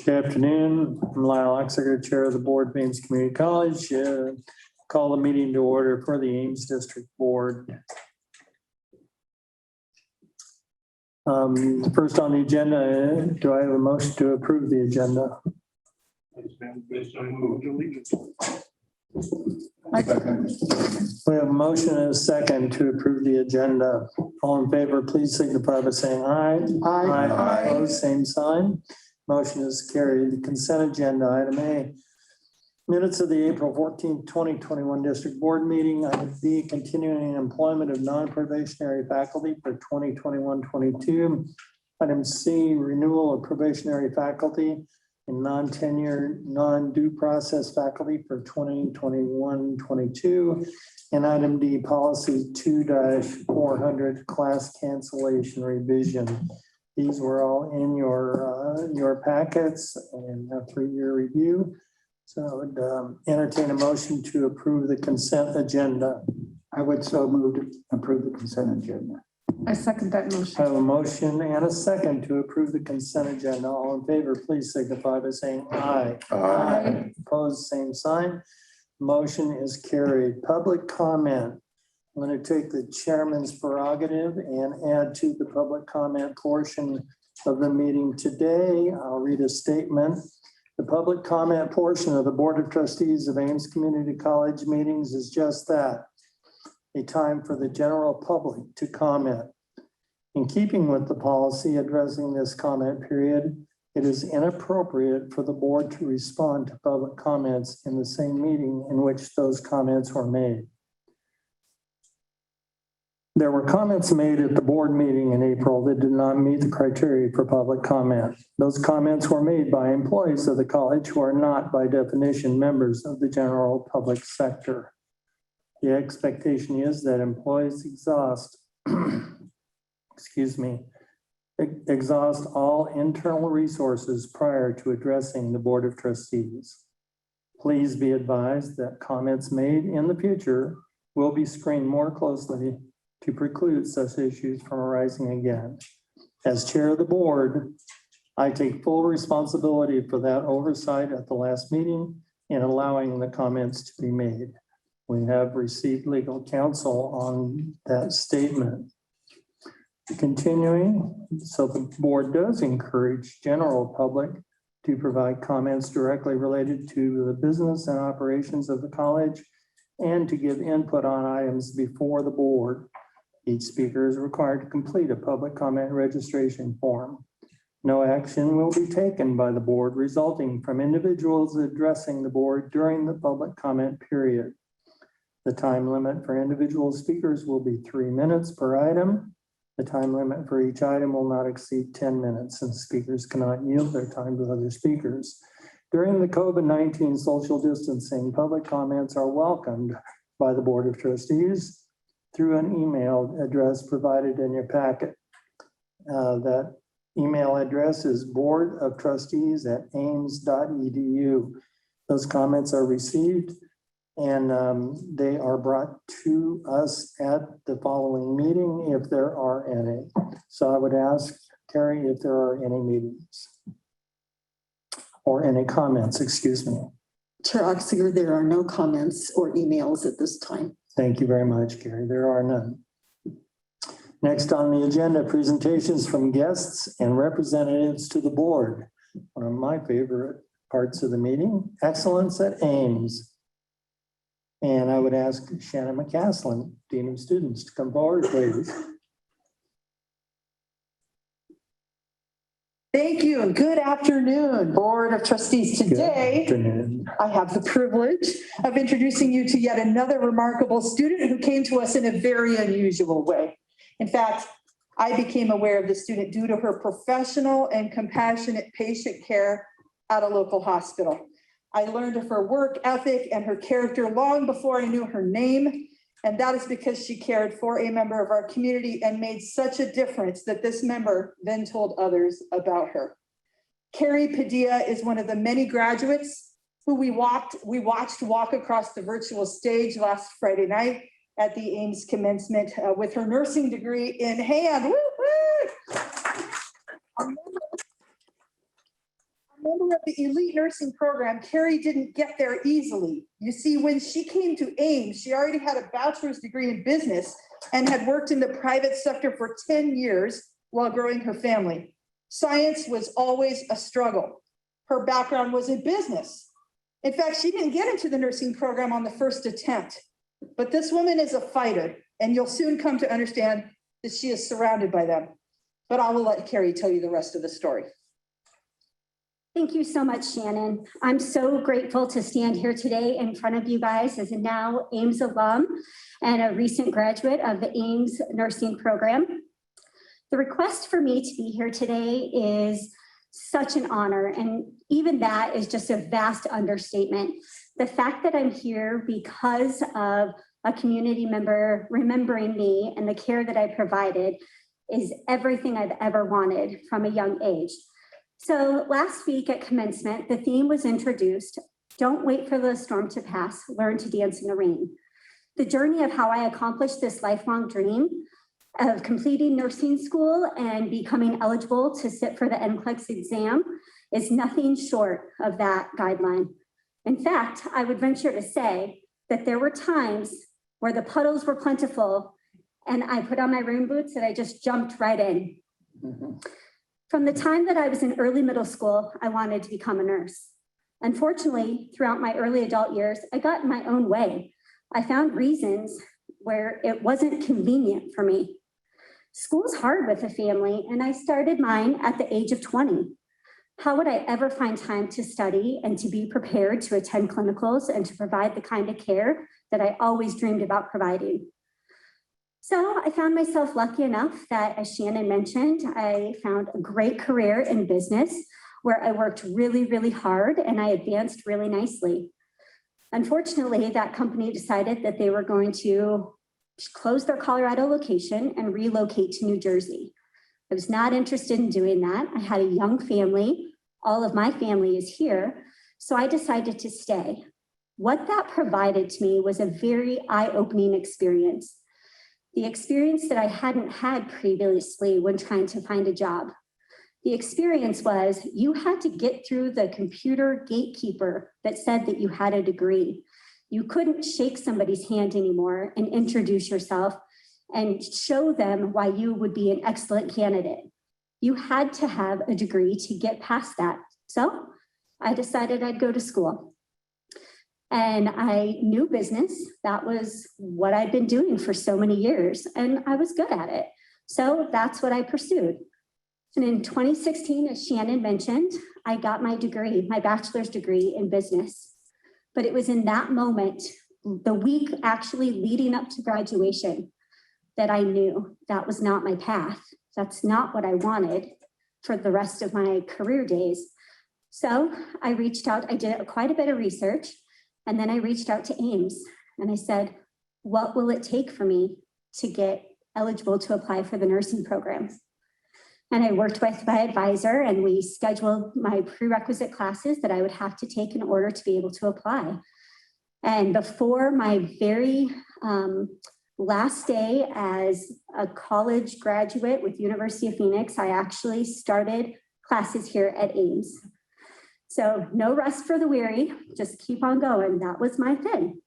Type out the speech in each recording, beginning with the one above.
Good afternoon. I'm Lyle Oxiger, Chair of the Board of Ames Community College. Call the meeting to order for the Ames District Board. First on the agenda, do I have a motion to approve the agenda? We have a motion and a second to approve the agenda. All in favor, please signify by saying aye. Aye. Opposed, same sign. Motion is carried. The consent agenda, item A. Minutes of the April 14th, 2021 District Board meeting. Item B, continuing employment of non-probationary faculty for 2021-22. Item C, renewal of probationary faculty and non-tenure, non-due process faculty for 2021-22. And item D, policy 2-400 class cancellation revision. These were all in your packets and for your review. So I would entertain a motion to approve the consent agenda. I would so move to approve the consent agenda. I second that motion. I have a motion and a second to approve the consent agenda. All in favor, please signify by saying aye. Aye. Opposed, same sign. Motion is carried. Public comment. I'm going to take the chairman's prerogative and add to the public comment portion of the meeting today. I'll read a statement. The public comment portion of the Board of Trustees of Ames Community College meetings is just that, a time for the general public to comment. In keeping with the policy addressing this comment period, it is inappropriate for the board to respond to public comments in the same meeting in which those comments were made. There were comments made at the board meeting in April that did not meet the criteria for public comment. Those comments were made by employees of the college who are not by definition members of the general public sector. The expectation is that employees exhaust all internal resources prior to addressing the Board of Trustees. Please be advised that comments made in the future will be screened more closely to preclude such issues from arising again. As chair of the board, I take full responsibility for that oversight at the last meeting in allowing the comments to be made. We have received legal counsel on that statement. Continuing, so the board does encourage general public to provide comments directly related to the business and operations of the college and to give input on items before the board. Each speaker is required to complete a public comment registration form. No action will be taken by the board resulting from individuals addressing the board during the public comment period. The time limit for individual speakers will be 3 minutes per item. The time limit for each item will not exceed 10 minutes, and speakers cannot yield their time to other speakers. During the COVID-19 social distancing, public comments are welcomed by the Board of Trustees through an email address provided in your packet. That email address is boardoftrustees@ames.edu. Those comments are received and they are brought to us at the following meeting if there are any. So I would ask Carrie if there are any meetings or any comments, excuse me. Chair Oxiger, there are no comments or emails at this time. Thank you very much, Carrie. There are none. Next on the agenda, presentations from guests and representatives to the board. One of my favorite parts of the meeting, excellence at Ames. And I would ask Shannon McCaslin, Dean of Students, to come forward, please. Thank you and good afternoon, Board of Trustees. Today, Good afternoon. I have the privilege of introducing you to yet another remarkable student who came to us in a very unusual way. In fact, I became aware of the student due to her professional and compassionate patient care at a local hospital. I learned of her work ethic and her character long before I knew her name. And that is because she cared for a member of our community and made such a difference that this member then told others about her. Carrie Padilla is one of the many graduates who we watched walk across the virtual stage last Friday night at the Ames commencement with her nursing degree in hand. Woo-hoo! A member of the elite nursing program, Carrie didn't get there easily. You see, when she came to Ames, she already had a bachelor's degree in business and had worked in the private sector for 10 years while growing her family. Science was always a struggle. Her background was in business. In fact, she didn't get into the nursing program on the first attempt. But this woman is a fighter, and you'll soon come to understand that she is surrounded by them. But I will let Carrie tell you the rest of the story. Thank you so much, Shannon. I'm so grateful to stand here today in front of you guys as a now Ames alum and a recent graduate of the Ames nursing program. The request for me to be here today is such an honor, and even that is just a vast understatement. The fact that I'm here because of a community member remembering me and the care that I provided is everything I've ever wanted from a young age. So last week at commencement, the theme was introduced, "Don't wait for the storm to pass, learn to dance in the rain." The journey of how I accomplished this lifelong dream of completing nursing school and becoming eligible to sit for the NCLEX exam is nothing short of that guideline. In fact, I would venture to say that there were times where the puddles were plentiful and I put on my rain boots and I just jumped right in. From the time that I was in early middle school, I wanted to become a nurse. Unfortunately, throughout my early adult years, I got in my own way. I found reasons where it wasn't convenient for me. School's hard with a family, and I started mine at the age of 20. How would I ever find time to study and to be prepared to attend clinicals and to provide the kind of care that I always dreamed about providing? So I found myself lucky enough that, as Shannon mentioned, I found a great career in business where I worked really, really hard and I advanced really nicely. Unfortunately, that company decided that they were going to close their Colorado location and relocate to New Jersey. I was not interested in doing that. I had a young family. All of my family is here. So I decided to stay. What that provided to me was a very eye-opening experience. The experience that I hadn't had previously when trying to find a job. The experience was you had to get through the computer gatekeeper that said that you had a degree. You couldn't shake somebody's hand anymore and introduce yourself and show them why you would be an excellent candidate. You had to have a degree to get past that. So I decided I'd go to school. And I knew business. That was what I'd been doing for so many years, and I was good at it. So that's what I pursued. And in 2016, as Shannon mentioned, I got my degree, my bachelor's degree in business. But it was in that moment, the week actually leading up to graduation, that I knew that was not my path. That's not what I wanted for the rest of my career days. So I reached out, I did quite a bit of research, and then I reached out to Ames and I said, what will it take for me to get eligible to apply for the nursing program? And I worked with my advisor and we scheduled my prerequisite classes that I would have to take in order to be able to apply. And before my very last day as a college graduate with University of Phoenix, I actually started classes here at Ames. So no rest for the weary, just keep on going. That was my thing.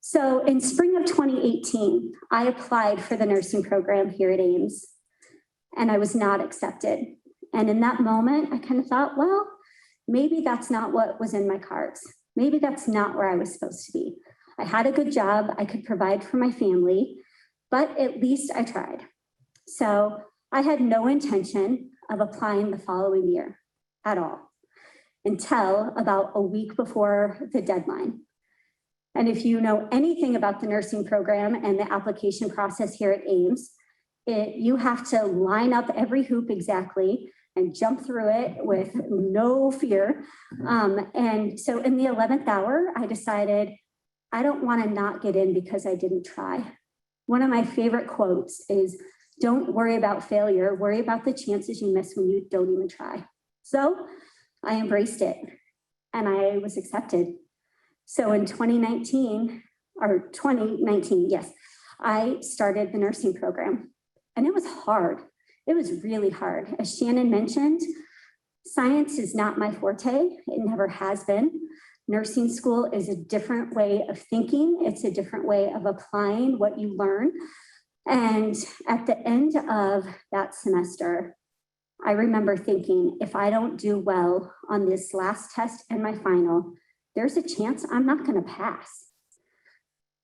So in spring of 2018, I applied for the nursing program here at Ames, and I was not accepted. And in that moment, I kind of thought, well, maybe that's not what was in my cards. Maybe that's not where I was supposed to be. I had a good job, I could provide for my family, but at least I tried. So I had no intention of applying the following year at all, until about a week before the deadline. And if you know anything about the nursing program and the application process here at Ames, you have to line up every hoop exactly and jump through it with no fear. And so in the 11th hour, I decided I don't want to not get in because I didn't try. One of my favorite quotes is, don't worry about failure, worry about the chances you miss when you don't even try. So I embraced it and I was accepted. So in 2019, yes, I started the nursing program and it was hard. It was really hard. As Shannon mentioned, Science is not my forte. It never has been. Nursing school is a different way of thinking. It's a different way of applying what you learn. And at the end of that semester, I remember thinking, if I don't do well on this last test and my final, there's a chance I'm not going to pass.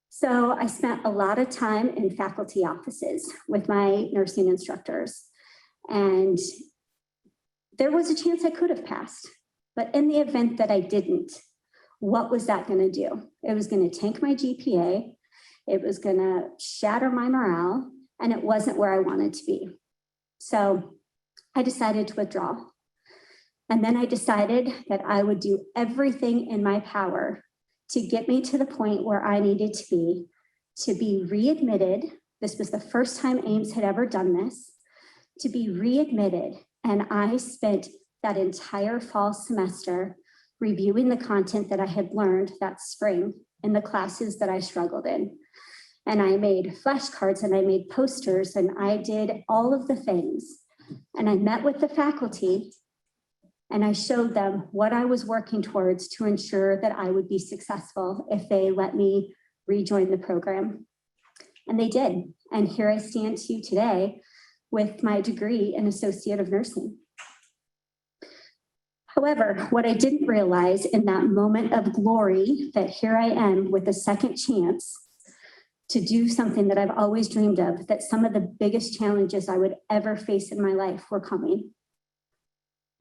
So I spent a lot of time in faculty offices with my nursing instructors. And there was a chance I could have passed. But in the event that I didn't, what was that going to do? It was going to tank my GPA. It was going to shatter my morale, and it wasn't where I wanted to be. So I decided to withdraw. And then I decided that I would do everything in my power to get me to the point where I needed to be readmitted. This was the first time Ames had ever done this, to be readmitted. And I spent that entire fall semester reviewing the content that I had learned that spring in the classes that I struggled in. And I made flashcards and I made posters and I did all of the things. And I met with the faculty and I showed them what I was working towards to ensure that I would be successful if they let me rejoin the program. And they did. And here I stand to you today with my degree in Associate of Nursing. However, what I didn't realize in that moment of glory, that here I am with a second chance to do something that I've always dreamed of, that some of the biggest challenges I would ever face in my life were coming.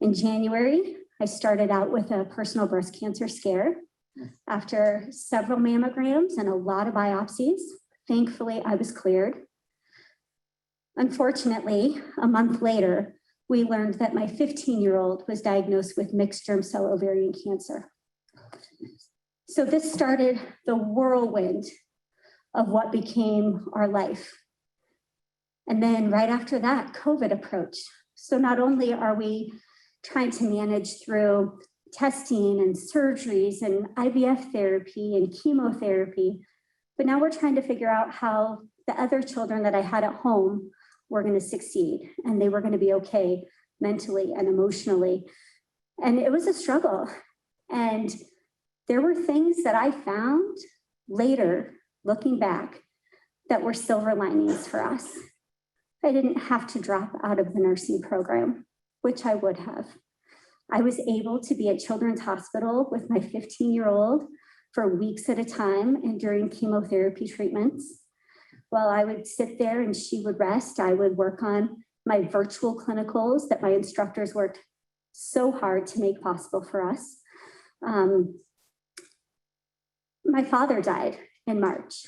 In January, I started out with a personal breast cancer scare. After several mammograms and a lot of biopsies, thankfully I was cleared. Unfortunately, a month later, we learned that my 15-year-old was diagnosed with mixed germ cell ovarian cancer. So this started the whirlwind of what became our life. And then right after that, COVID approached. So not only are we trying to manage through testing and surgeries and IVF therapy and chemotherapy, but now we're trying to figure out how the other children that I had at home were going to succeed and they were going to be okay mentally and emotionally. And it was a struggle. And there were things that I found later, looking back, that were silver linings for us. I didn't have to drop out of the nursing program, which I would have. I was able to be at Children's Hospital with my 15-year-old for weeks at a time and during chemotherapy treatments. While I would sit there and she would rest, I would work on my virtual clinicals that my instructors worked so hard to make possible for us. My father died in March.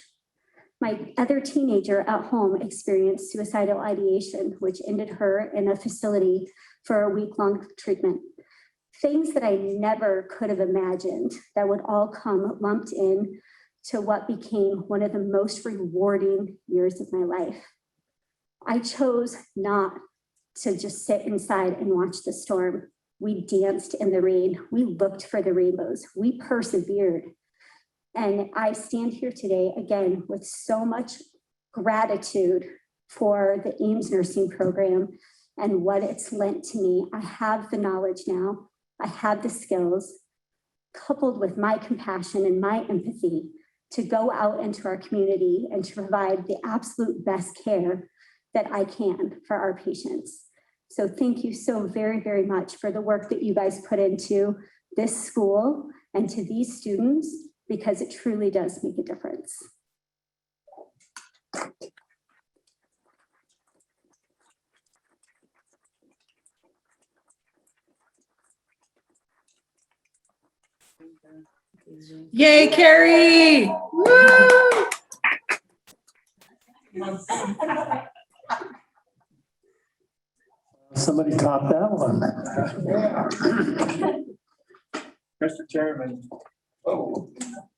My other teenager at home experienced suicidal ideation, which ended her in a facility for a week-long treatment. Things that I never could have imagined that would all come lumped in to what became one of the most rewarding years of my life. I chose not to just sit inside and watch the storm. We danced in the rain. We looked for the rainbows. We persevered. And I stand here today again with so much gratitude for the Ames nursing program and what it's lent to me. I have the knowledge now. I have the skills, coupled with my compassion and my empathy, to go out into our community and to provide the absolute best care that I can for our patients. So thank you so very, very much for the work that you guys put into this school and to these students, because it truly does make a difference. Yay, Carrie! Woo! Somebody top that one. Mr. Chairman,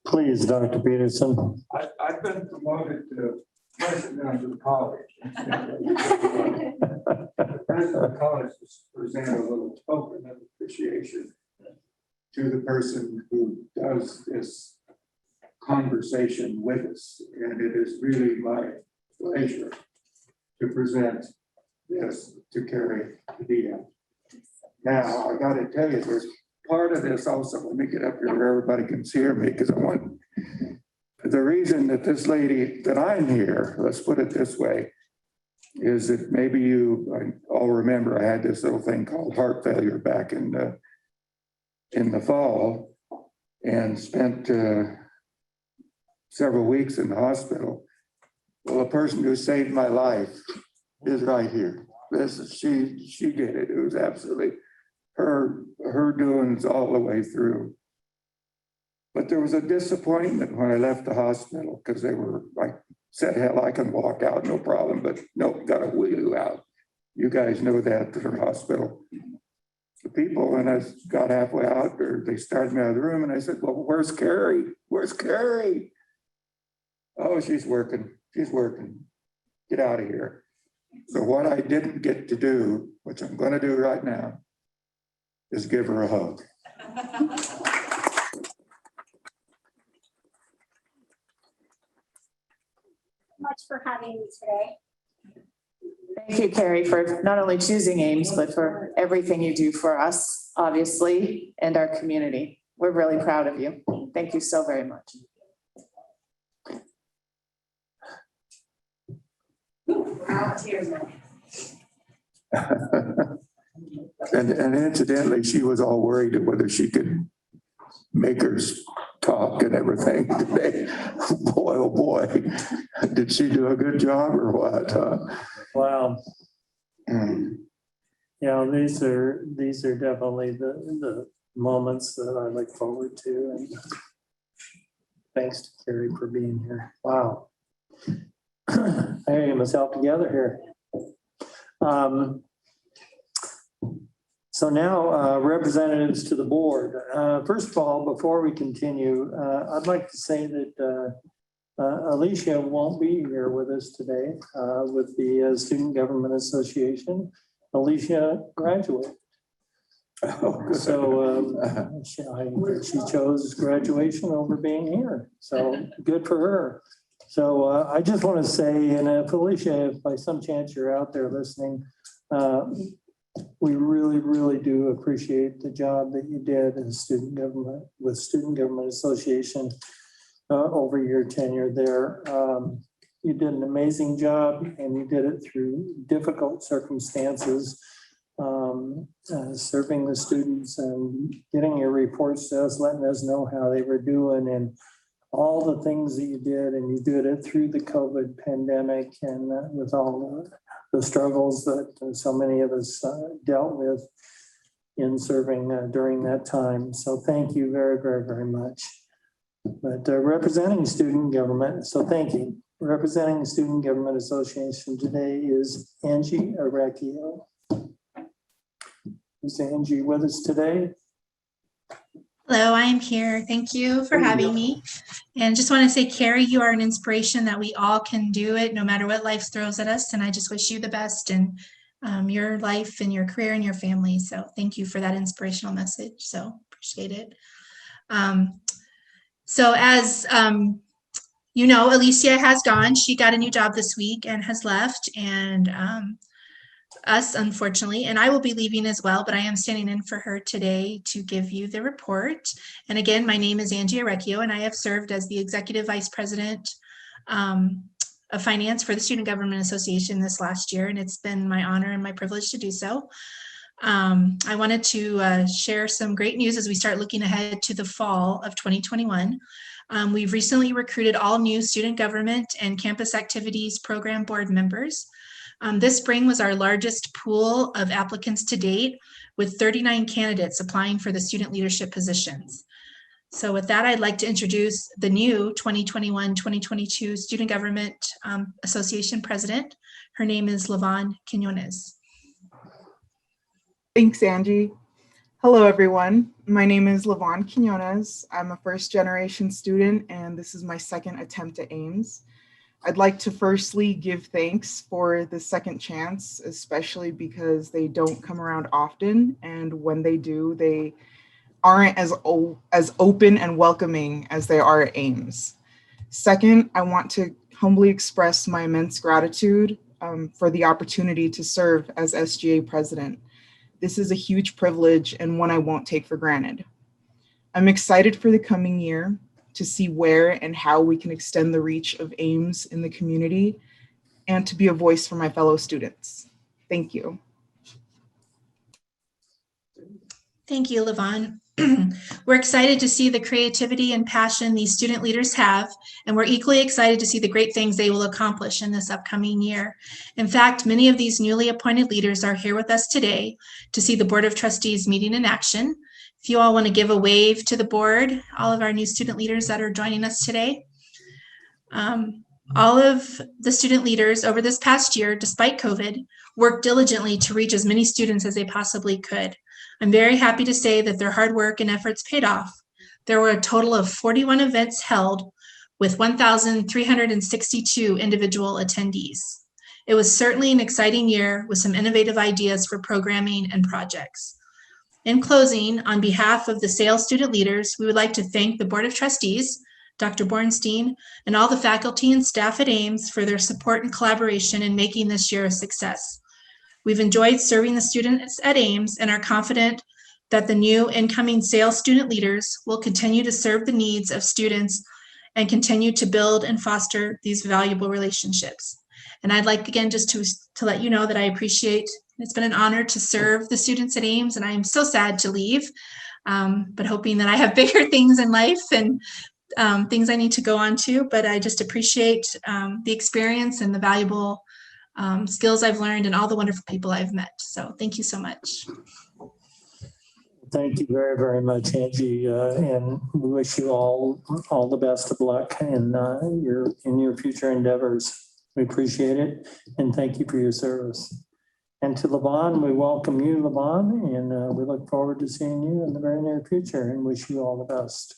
Please, Dr. Peterson. I've been promoted to president of the college. The president of the college has presented a little token of appreciation to the person who does this conversation with us. And it is really my pleasure to present this to Carrie Dia. Now, I gotta tell you, there's part of this also, let me get up here where everybody can hear me, because I want, the reason that this lady, that I'm here, let's put it this way, is that maybe you all remember I had this little thing called heart failure back in the fall, and spent several weeks in the hospital. Well, the person who saved my life is right here. This is, she did it. It was absolutely her doings all the way through. But there was a disappointment when I left the hospital, because they were like, said, hell, I can walk out, no problem, but no, got to wheel you out. You guys know that at the hospital. The people, when I got halfway out, or they started me out of the room, and I said, well, where's Carrie? Where's Carrie? Oh, she's working. She's working. Get out of here. So what I didn't get to do, which I'm going to do right now, is give her a hug. Much for having me today. Thank you, Carrie, for not only choosing Ames, but for everything you do for us, obviously, and our community. We're really proud of you. Thank you so very much. And incidentally, she was all worried whether she could make her talk and everything today. Boy, oh boy, did she do a good job or what? Wow. Mm. Yeah, these are definitely the moments that I look forward to. And thanks to Carrie for being here. Wow. I get myself together here. So now representatives to the board. First of all, before we continue, I'd like to say that Alicia won't be here with us today with the Student Government Association. Alicia graduated. Oh, So she chose graduation over being here. So good for her. So I just want to say, and if Alicia, if by some chance you're out there listening, we really, really do appreciate the job that you did as student government with Student Government Association over your tenure there. You did an amazing job, and you did it through difficult circumstances, serving the students and getting your reports to us, letting us know how they were doing, and all the things that you did, and you did it through the COVID pandemic and with all the struggles that so many of us dealt with in serving during that time. So thank you very, very, very much. But representing student government, so thank you. Representing the Student Government Association today is Angie Arecchio. Is Angie with us today? Hello, I am here. Thank you for having me. And just want to say, Carrie, you are an inspiration that we all can do it no matter what life throws at us. And I just wish you the best in your life and your career and your family. So thank you for that inspirational message. So appreciate it. So as you know, Alicia has gone. She got a new job this week and has left. And us, unfortunately, and I will be leaving as well, but I am standing in for her today to give you the report. And again, my name is Angie Arecchio, and I have served as the Executive Vice President of Finance for the Student Government Association this last year, and it's been my honor and my privilege to do so. I wanted to share some great news as we start looking ahead to the fall of 2021. We've recently recruited all new student government and campus activities program board members. This spring was our largest pool of applicants to date, with 39 candidates applying for the student leadership positions. So with that, I'd like to introduce the new 2021-2022 Student Government Association President. Her name is Lavon Quinones. Thanks, Angie. Hello, everyone. My name is Lavon Quinones. I'm a first-generation student, and this is my second attempt at Ames. I'd like to firstly give thanks for the second chance, especially because they don't come around often. And when they do, they aren't as open and welcoming as they are at Ames. Second, I want to humbly express my immense gratitude for the opportunity to serve as SGA president. This is a huge privilege and one I won't take for granted. I'm excited for the coming year to see where and how we can extend the reach of Ames in the community and to be a voice for my fellow students. Thank you. Thank you, Levon. We're excited to see the creativity and passion these student leaders have, and we're equally excited to see the great things they will accomplish in this upcoming year. In fact, many of these newly appointed leaders are here with us today to see the Board of Trustees meeting in action. If you all want to give a wave to the board, all of our new student leaders that are joining us today. All of the student leaders over this past year, despite COVID, worked diligently to reach as many students as they possibly could. I'm very happy to say that their hard work and efforts paid off. There were a total of 41 events held with 1,362 individual attendees. It was certainly an exciting year with some innovative ideas for programming and projects. In closing, on behalf of the SAIL student leaders, we would like to thank the Board of Trustees, Dr. Bornstein, and all the faculty and staff at Ames for their support and collaboration in making this year a success. We've enjoyed serving the students at Ames and are confident that the new incoming SAIL student leaders will continue to serve the needs of students and continue to build and foster these valuable relationships. And I'd like, again, just to let you know that I appreciate, it's been an honor to serve the students at Ames, and I am so sad to leave, but hoping that I have bigger things in life and things I need to go on to, but I just appreciate the experience and the valuable skills I've learned and all the wonderful people I've met. So thank you so much. Thank you very, very much, Angie, and we wish you all the best of luck in your future endeavors. We appreciate it, and thank you for your service. And to Levon, we welcome you, Levon, and we look forward to seeing you in the very near future and wish you all the best.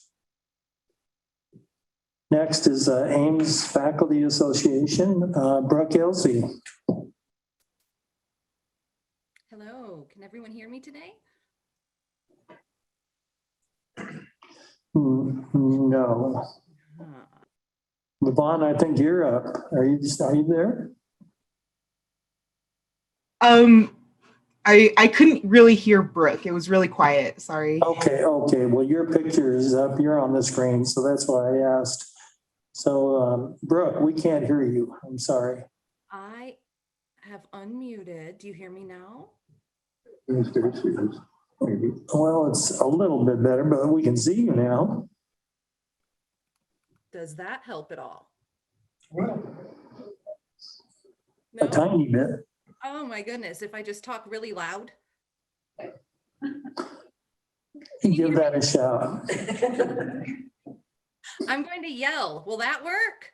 Next is Ames Faculty Association, Brooke Elsey. Hello, can everyone hear me today? No. Levon, I think you're up. Are you there? I couldn't really hear Brooke. It was really quiet. Sorry. Okay. Well, your picture is up. You're on the screen, so that's why I asked. So, Brooke, we can't hear you. I'm sorry. I have unmuted. Do you hear me now? Well, it's a little bit better, but we can see you now. Does that help at all? A No? tiny bit. Oh my goodness, if I just talk really loud? Give that a shot. I'm going to yell. Will that work?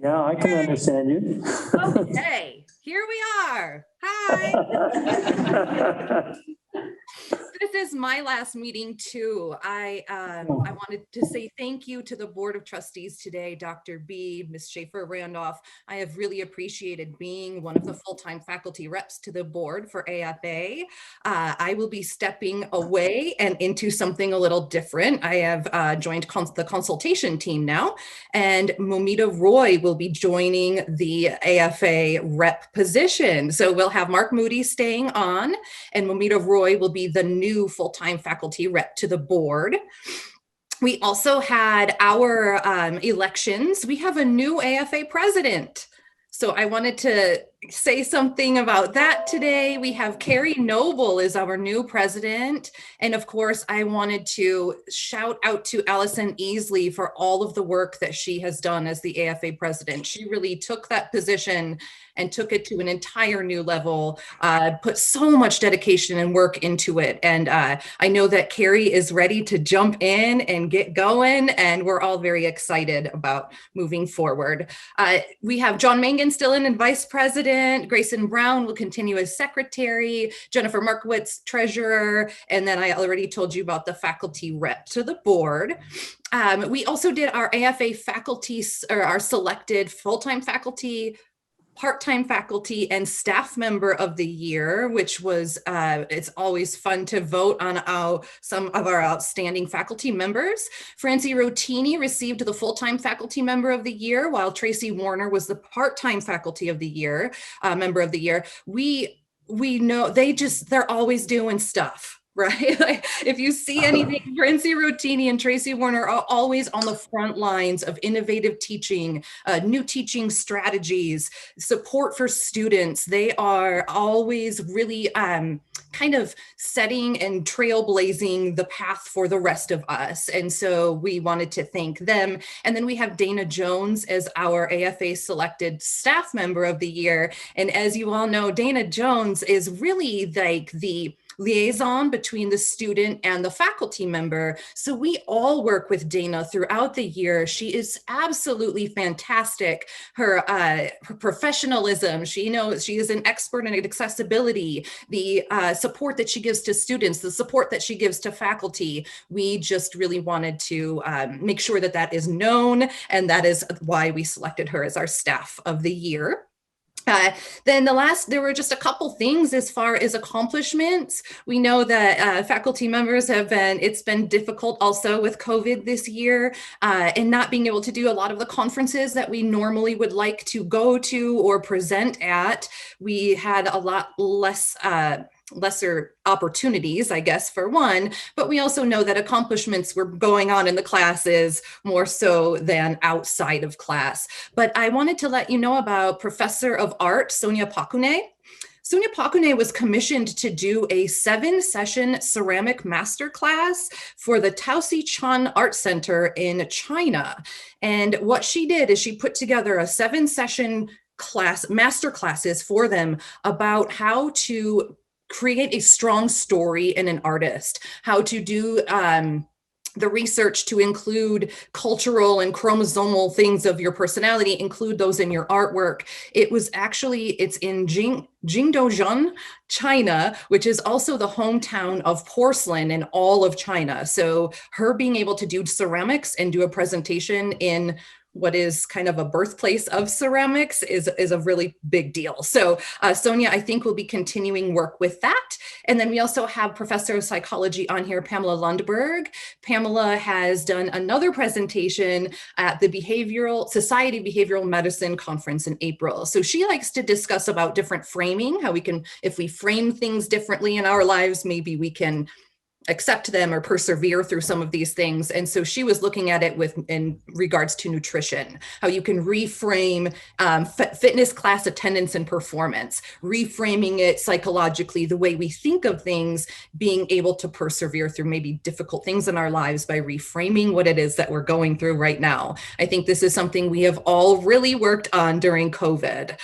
Yeah, I can understand you. Okay, here we are. Hi. This is my last meeting too. I wanted to say thank you to the Board of Trustees today, Dr. B, Ms. Schaefer Randolph. I have really appreciated being one of the full-time faculty reps to the board for AFA. I will be stepping away and into something a little different. I have joined the consultation team now, and Momita Roy will be joining the AFA rep position. So we'll have Mark Moody staying on, and Momita Roy will be the new full-time faculty rep to the board. We also had our elections. We have a new AFA president. So I wanted to say something about that today. We have Carrie Noble is our new president. And of course, I wanted to shout out to Allison Easley for all of the work that she has done as the AFA president. She really took that position and took it to an entire new level, put so much dedication and work into it. And I know that Carrie is ready to jump in and get going, and we're all very excited about moving forward. We have John Mangan still in as vice president, Grayson Brown will continue as secretary, Jennifer Markowitz, treasurer, and then I already told you about the faculty rep to the board. We also did our AFA faculty, or our selected full-time faculty, part-time faculty, and staff member of the year, which was, it's always fun to vote on some of our outstanding faculty members. Francie Rotini received the full-time faculty member of the year, while Tracy Warner was the part-time faculty of the year, member of the year. We we know they're always doing stuff. Right? Like, if you see anything, Francie Rotini and Tracy Warner are always on the front lines of innovative teaching, new teaching strategies, support for students. They are always really kind of setting and trailblazing the path for the rest of us. And so we wanted to thank them. And then we have Dana Jones as our AFA selected staff member of the year. And as you all know, Dana Jones is really like the liaison between the student and the faculty member. So we all work with Dana throughout the year. She is absolutely fantastic. Her professionalism, she knows she is an expert in accessibility, the support that she gives to students, the support that she gives to faculty. We just really wanted to make sure that that is known, and that is why we selected her as our staff of the year. Then there were just a couple things as far as accomplishments. We know that faculty members it's been difficult also with COVID this year and not being able to do a lot of the conferences that we normally would like to go to or present at. We had a lot lesser opportunities, I guess, for one, but we also know that accomplishments were going on in the classes more so than outside of class. But I wanted to let you know about Professor of Art, Sonia Pakune. Sonia Pakune was commissioned to do a 7-session ceramic masterclass for the Taosi Chuan Art Center in China. And what she did is she put together a 7-session master classes for them about how to create a strong story in an artist, how to do the research to include cultural and chromosomal things of your personality, include those in your artwork. It's in Jingdozhen, China, which is also the hometown of porcelain in all of China. So her being able to do ceramics and do a presentation in what is kind of a birthplace of ceramics is a really big deal. So Sonia, I think, will be continuing work with that. And then we also have Professor of Psychology on here, Pamela Lundberg. Pamela has done another presentation at the Society Behavioral Medicine Conference in April. So she likes to discuss about different framing, how we can, if we frame things differently in our lives, maybe we can accept them or persevere through some of these things. And so she was looking at it in regards to nutrition, how you can reframe fitness class attendance and performance, reframing it psychologically, the way we think of things, being able to persevere through maybe difficult things in our lives by reframing what it is that we're going through right now. I think this is something we have all really worked on during COVID.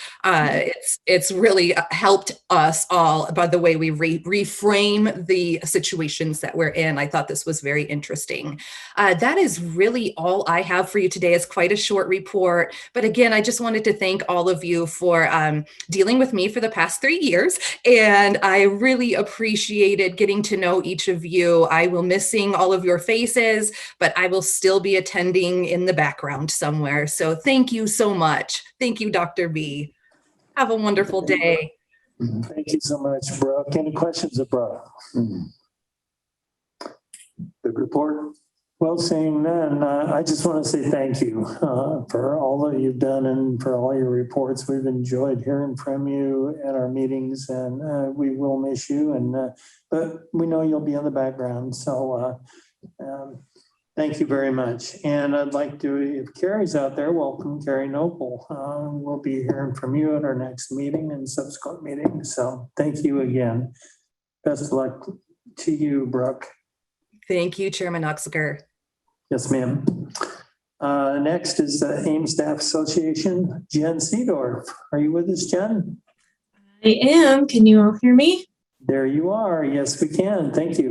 It's really helped us all by the way we reframe the situation that we're in. I thought this was very interesting. That is really all I have for you today. It's quite a short report, but again, I just wanted to thank all of you for dealing with me for the past 3 years, and I really appreciated getting to know each of you. I will miss seeing all of your faces, but I will still be attending in the background somewhere. So thank you so much. Thank you, Dr. B. Have a wonderful day. Thank you so much, Brooke. Any questions of Brooke? Good report. Well, seeing none, I just want to say thank you for all that you've done and for all your reports. We've enjoyed hearing from you at our meetings, and we will miss you. But we know you'll be in the background. So thank you very much. And I'd like to, if Carrie's out there, welcome Carrie Noble. We'll be hearing from you at our next meeting and subsequent meetings. So thank you again. Best of luck to you, Brooke. Thank you, Chairman Oxiger. Yes, ma'am. Next is the Ames Staff Association, Jen Seedorf. Are you with us, Jen? I am. Can you all hear me? There you are. Yes, we can. Thank you.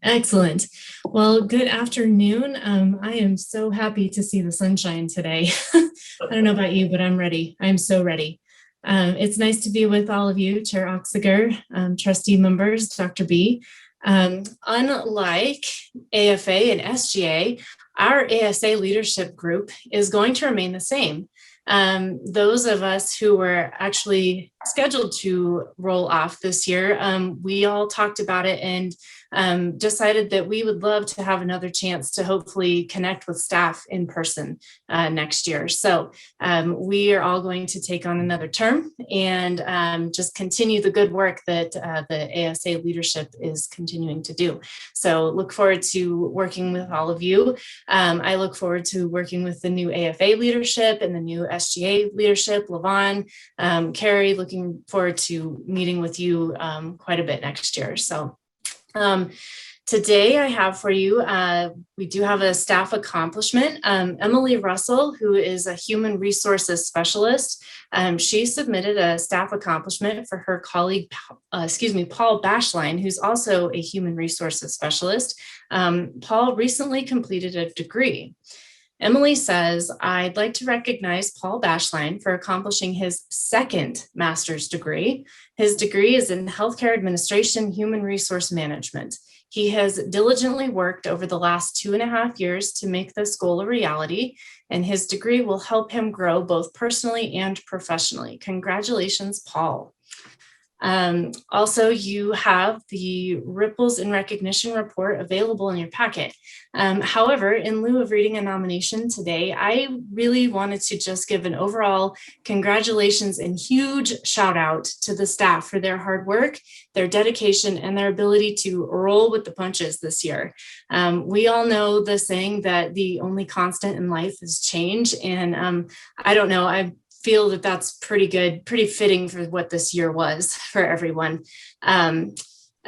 Excellent. Well, good afternoon. I am so happy to see the sunshine today. I don't know about you, but I'm ready. I'm so ready. It's nice to be with all of you, Chair Oxiger, trustee members, Dr. B. Unlike AFA and SGA, our ASA leadership group is going to remain the same. Those of us who were actually scheduled to roll off this year, we all talked about it and decided that we would love to have another chance to hopefully connect with staff in person next year. So we are all going to take on another term and just continue the good work that the ASA leadership is continuing to do. So look forward to working with all of you. I look forward to working with the new AFA leadership and the new SGA leadership, Levon, Carrie, looking forward to meeting with you quite a bit next year. So today I have for you, we do have a staff accomplishment. Emily Russell, who is a human resources specialist, she submitted a staff accomplishment for her colleague, Paul Bashline, who's also a human resources specialist. Paul recently completed a degree. Emily says, I'd like to recognize Paul Bashline for accomplishing his second master's degree. His degree is in healthcare administration, human resource management. He has diligently worked over the last 2.5 years to make this goal a reality, and his degree will help him grow both personally and professionally. Congratulations, Paul. Also, you have the Ripples in Recognition report available in your packet. However, in lieu of reading a nomination today, I really wanted to just give an overall congratulations and huge shout out to the staff for their hard work, their dedication, and their ability to roll with the punches this year. We all know the saying that the only constant in life is change. And I don't know, I feel that that's pretty good, pretty fitting for what this year was for everyone.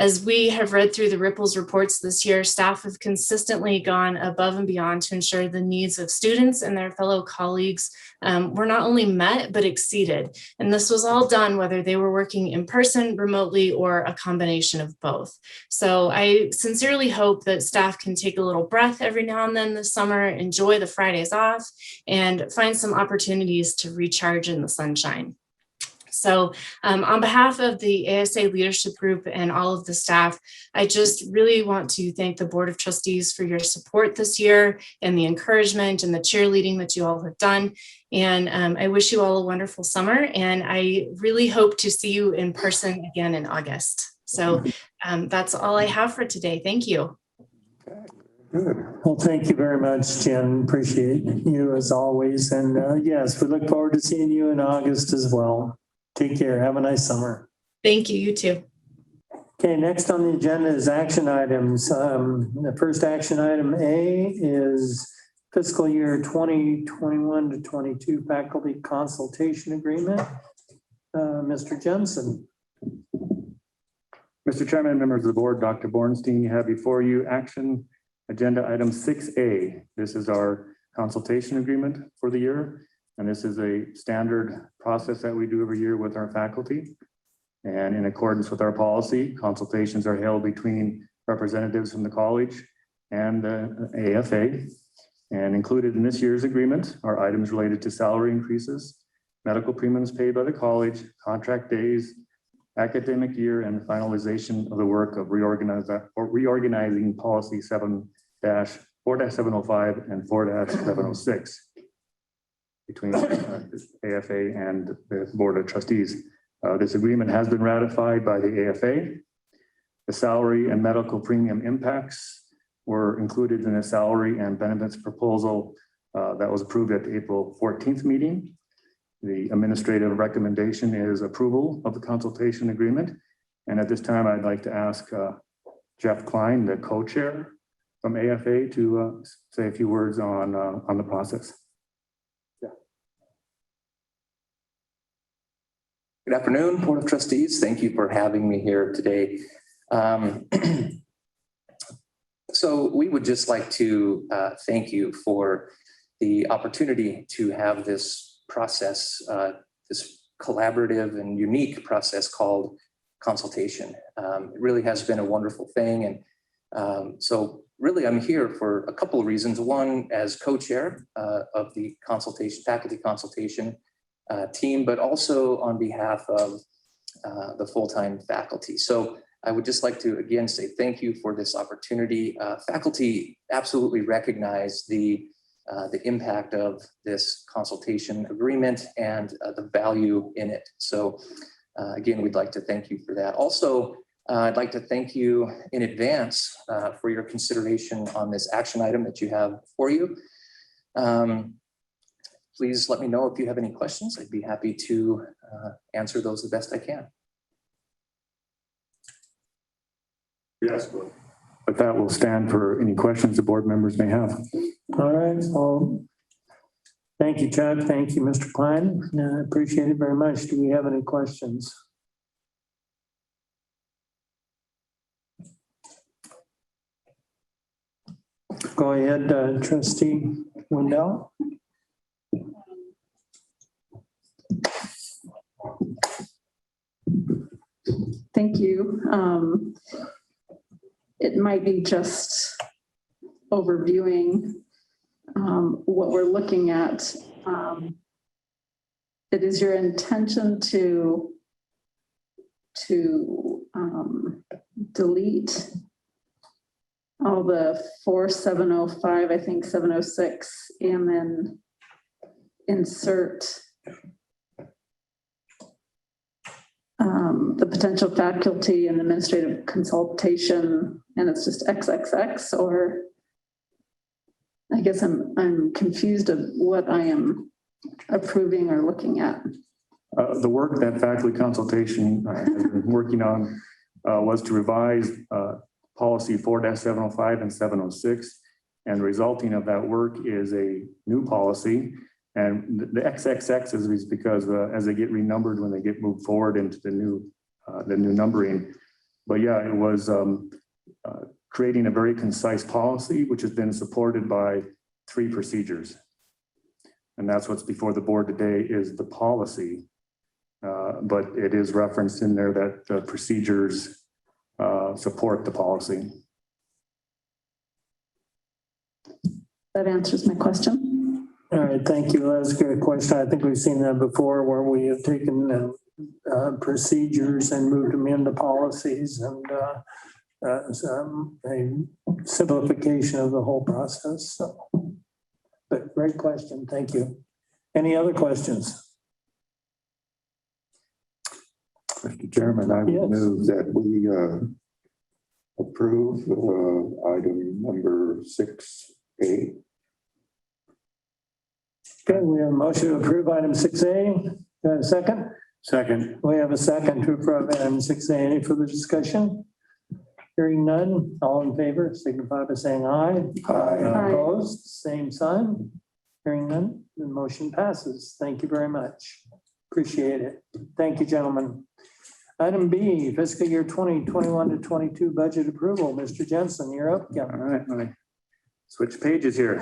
As we have read through the Ripples reports this year, staff have consistently gone above and beyond to ensure the needs of students and their fellow colleagues were not only met, but exceeded. And this was all done whether they were working in person, remotely, or a combination of both. So I sincerely hope that staff can take a little breath every now and then this summer, enjoy the Fridays off, and find some opportunities to recharge in the sunshine. So on behalf of the ASA leadership group and all of the staff, I just really want to thank the Board of Trustees for your support this year and the encouragement and the cheerleading that you all have done. And I wish you all a wonderful summer, and I really hope to see you in person again in August. So that's all I have for today. Thank you. Good. Well, thank you very much, Jen. Appreciate you as always. And yes, we look forward to seeing you in August as well. Take care. Have a nice summer. Thank you. You too. Okay, next on the agenda is action items. The first action item A is fiscal year 2021 to 22 faculty consultation agreement. Mr. Jensen. Mr. Chairman, members of the board, Dr. Bornstein, you have before you action agenda item 6A. This is our consultation agreement for the year. And this is a standard process that we do every year with our faculty. And in accordance with our policy, consultations are held between representatives from the college and the AFA. And included in this year's agreement are items related to salary increases, medical premiums paid by the college, contract days, academic year, and finalization of the work of reorganizing policy 4-705 and 4-706. Between AFA and the Board of Trustees. This agreement has been ratified by the AFA. The salary and medical premium impacts were included in a salary and benefits proposal that was approved at the April 14th meeting. The administrative recommendation is approval of the consultation agreement. And at this time, I'd like to ask Jeff Klein, the co-chair from AFA, to say a few words on the process. Good afternoon, Board of Trustees. Thank you for having me here today. So we would just like to thank you for the opportunity to have this process, this collaborative and unique process called consultation. It really has been a wonderful thing. And so really I'm here for a couple of reasons. One, as co-chair of the faculty consultation team, but also on behalf of the full-time faculty. So I would just like to again say thank you for this opportunity. Faculty absolutely recognize the impact of this consultation agreement and the value in it. So Again, we'd like to thank you for that. Also, I'd like to thank you in advance for your consideration on this action item that you have for you. Please let me know if you have any questions. I'd be happy to answer those the best I can. Yes. But that will stand for any questions the board members may have. All right, well, thank you, Chuck. Thank you, Mr. Klein. I appreciate it very much. Do we have any questions? Go ahead, trustee Wendell. Thank you. It might be just overviewing what we're looking at. It is your intention to delete all the 4705, I think 706, and then insert the potential faculty and administrative consultation, and it's just XXX, or I guess I'm confused of what I am approving or looking at. The work that faculty consultation has been working on was to revise policy 4-705 and 706. And resulting of that work is a new policy. And the XXX is because as they get renumbered when they get moved forward into the new numbering. But yeah, it was creating a very concise policy, which has been supported by 3 procedures. And that's what's before the board today is the policy. But it is referenced in there that the procedures support the policy. That answers my question. All right, thank you. That's a good question. I think we've seen that before where we have taken procedures and moved them into policies, and a simplification of the whole process. So, but great question. Thank you. Any other questions? Mr. Chairman, I would move that we approve item number 6A. Okay, we have a motion to approve item 6A. Do I have a second? Second. We have a second to approve item 6A. Any further discussion? Hearing none, all in favor, signify by saying aye. Aye. Opposed, same sign. Hearing none, the motion passes. Thank you very much. Appreciate it. Thank you, gentlemen. Item B, fiscal year 2021 to 22 budget approval. Mr. Jensen, you're up again. All right, let me switch pages here.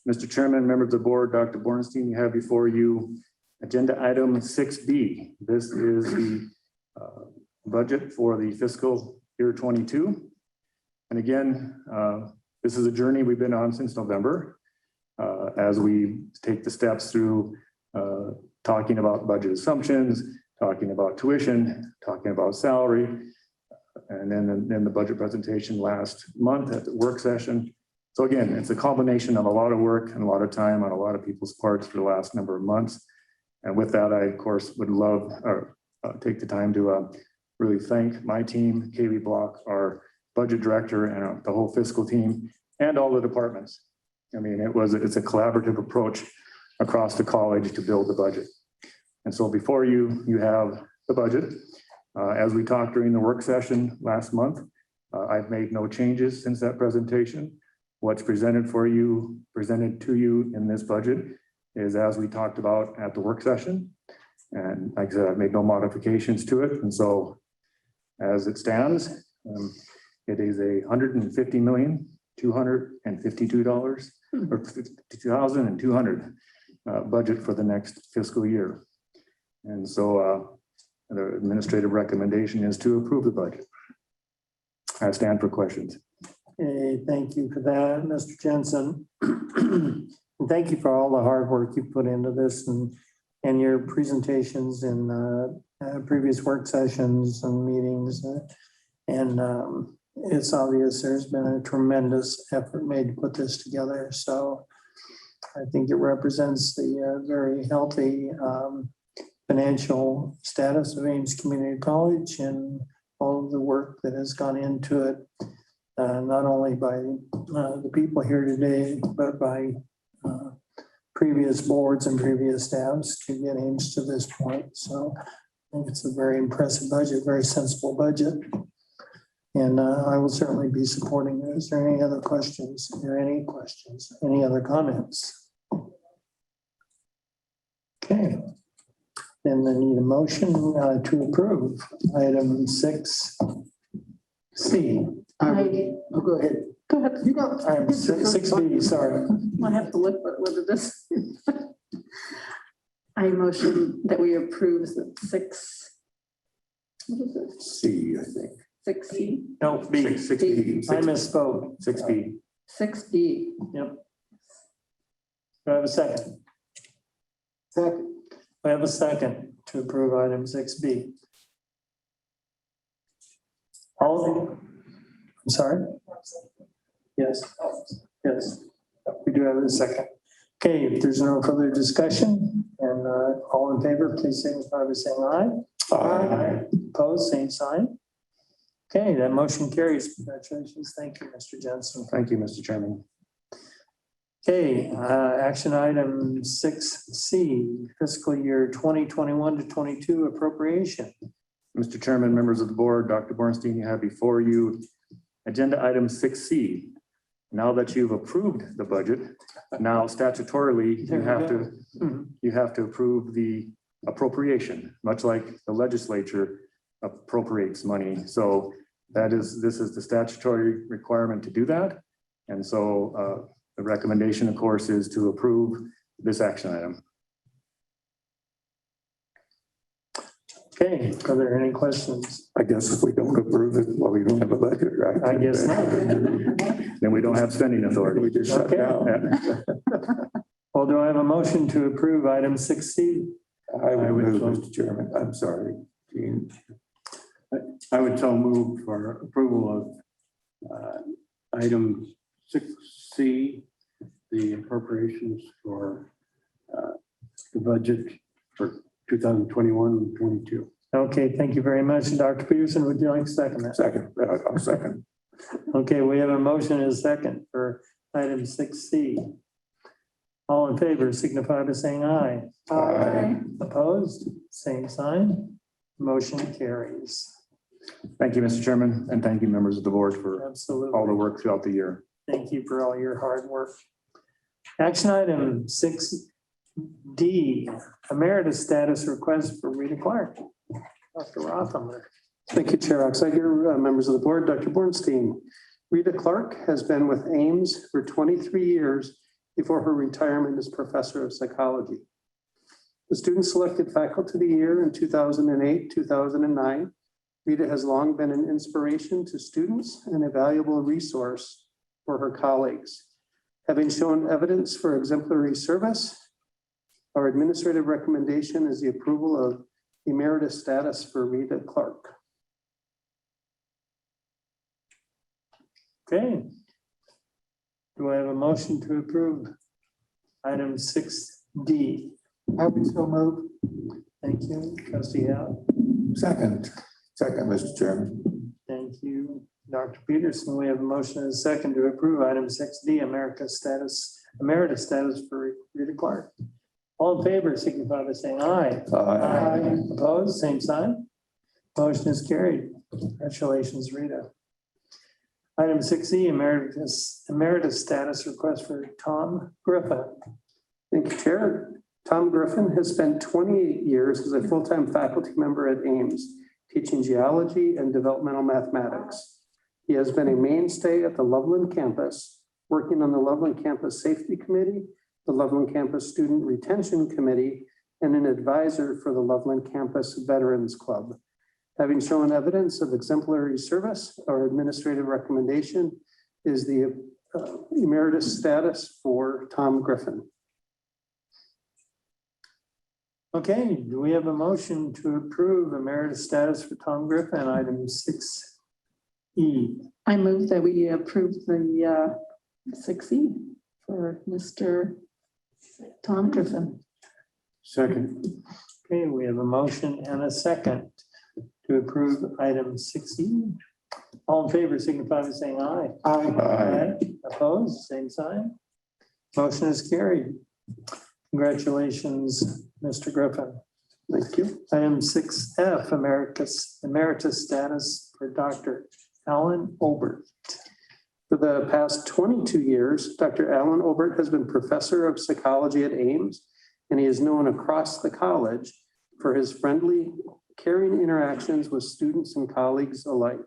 Mr. Chairman, members of the board, Dr. Bornstein, you have before you agenda item 6B. This is the budget for the fiscal year 22. And again, this is a journey we've been on since November as we take the steps through talking about budget assumptions, talking about tuition, talking about salary, and then the budget presentation last month at the work session. So again, it's a combination of a lot of work and a lot of time on a lot of people's parts for the last number of months. And with that, I, of course, would love or take the time to really thank my team, Kaylee Block, our budget director, and the whole fiscal team, and all the departments. I mean, it's a collaborative approach across the college to build the budget. And so before you have the budget. As we talked during the work session last month, I've made no changes since that presentation. What's presented to you in this budget is as we talked about at the work session. And like I said, I've made no modifications to it. And so as it stands, it is $150,252 or $2,200 budget for the next fiscal year. And so the administrative recommendation is to approve the budget. I stand for questions. Okay, thank you for that, Mr. Jensen. And thank you for all the hard work you put into this and your presentations in previous work sessions and meetings. It's obvious there's been a tremendous effort made to put this together. So I think it represents the very healthy financial status of Ames Community College and all of the work that has gone into it, not only by the people here today, but by previous boards and previous staffs to get Ames to this point. So I think it's a very impressive budget, very sensible budget. And I will certainly be supporting it. Is there any other questions? Are there any questions? Any other comments? Okay. Then I need a motion to approve item 6C. Oh, go ahead. Go ahead. You go. Item 6B, sorry. I have to look what it is. I motion that we approve the what is it? C, I think. 6C, No, B. 6B. I misspoke. 6B. 6B. Yep. Do I have a second? Second. I have a second to approve item 6B. All, I'm sorry? Yes, yes, we do have a second. Okay, if there's no further discussion and all in favor, please signify by saying aye. Aye. Opposed, same sign. Okay, that motion carries. Congratulations. Thank you, Mr. Jensen. Thank you, Mr. Chairman. Okay, action item 6C, fiscal year 2021 to 22 appropriation. Mr. Chairman, members of the board, Dr. Bornstein, you have before you agenda item 6C. Now that you've approved the budget, now statutorily, you have to approve the appropriation, much like the legislature appropriates money. So this is the statutory requirement to do that. And so the recommendation, of course, is to approve this action item. Okay, are there any questions? I guess if we don't approve it, well, we don't have a budget, right? I guess not. Then we don't have spending authority. We just shut Okay. down. Well, do I have a motion to approve item 6C? I would move, Mr. Chairman. I'm sorry, Gene. I would so move for approval of item 6C, the appropriations for the budget for 2021-22. Okay, thank you very much. Dr. Peterson, would you like to second that? Second, I'll second. Okay, we have a motion and a second for item 6C. All in favor, signify by saying aye. Aye. Opposed, same sign. Motion carries. Thank you, Mr. Chairman, and thank you, members of the board, for Absolutely. all the work throughout the year. Thank you for all your hard work. Action item 6D, emeritus status request for Rita Clark. Dr. Rothamer. Thank you, Chair Oxiger, members of the board, Dr. Bornstein. Rita Clark has been with Ames for 23 years before her retirement as professor of psychology. The student selected faculty of the year in 2008, 2009. Rita has long been an inspiration to students and a valuable resource for her colleagues. Having shown evidence for exemplary service, our administrative recommendation is the approval of emeritus status for Rita Clark. Okay. Do I have a motion to approve item 6D? I would so move. Thank you, trustee Howe. Second, Mr. Chairman. Thank you, Dr. Peterson. We have a motion and a second to approve item 6D, emeritus status for Rita Clark. All in favor, signify by saying aye. Aye. Opposed, same sign. Motion is carried. Congratulations, Rita. Item 6E, emeritus status request for Tom Griffin. Thank you, Chair. Tom Griffin has spent 28 years as a full-time faculty member at Ames, teaching geology and developmental mathematics. He has been a mainstay at the Loveland campus, working on the Loveland Campus Safety Committee, the Loveland Campus Student Retention Committee, and an advisor for the Loveland Campus Veterans Club. Having shown evidence of exemplary service, our administrative recommendation is the emeritus status for Tom Griffin. Okay, do we have a motion to approve emeritus status for Tom Griffin, item 6E? I move that we approve the 6E for Mr. Tom Griffin. Second. Okay, we have a motion and a second to approve item 6E. All in favor, signify by saying aye. Aye. Opposed, same sign. Motion is carried. Congratulations, Mr. Griffin. Thank you. Item 6F, emeritus status for Dr. Alan Obert. For the past 22 years, Dr. Alan Obert has been professor of psychology at Ames, and he is known across the college for his friendly, caring interactions with students and colleagues alike.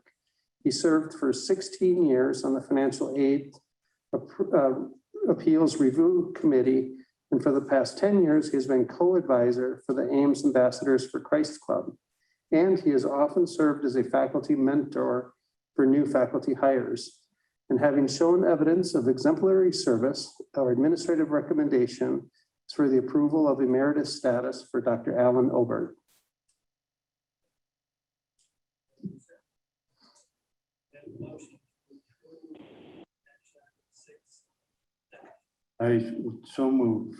He served for 16 years on the Financial Aid Appeals Review Committee, and for the past 10 years, he has been co-advisor for the Ames Ambassadors for Christ Club. And he has often served as a faculty mentor for new faculty hires. And having shown evidence of exemplary service, our administrative recommendation is for the approval of emeritus status for Dr. Alan Obert. I so move.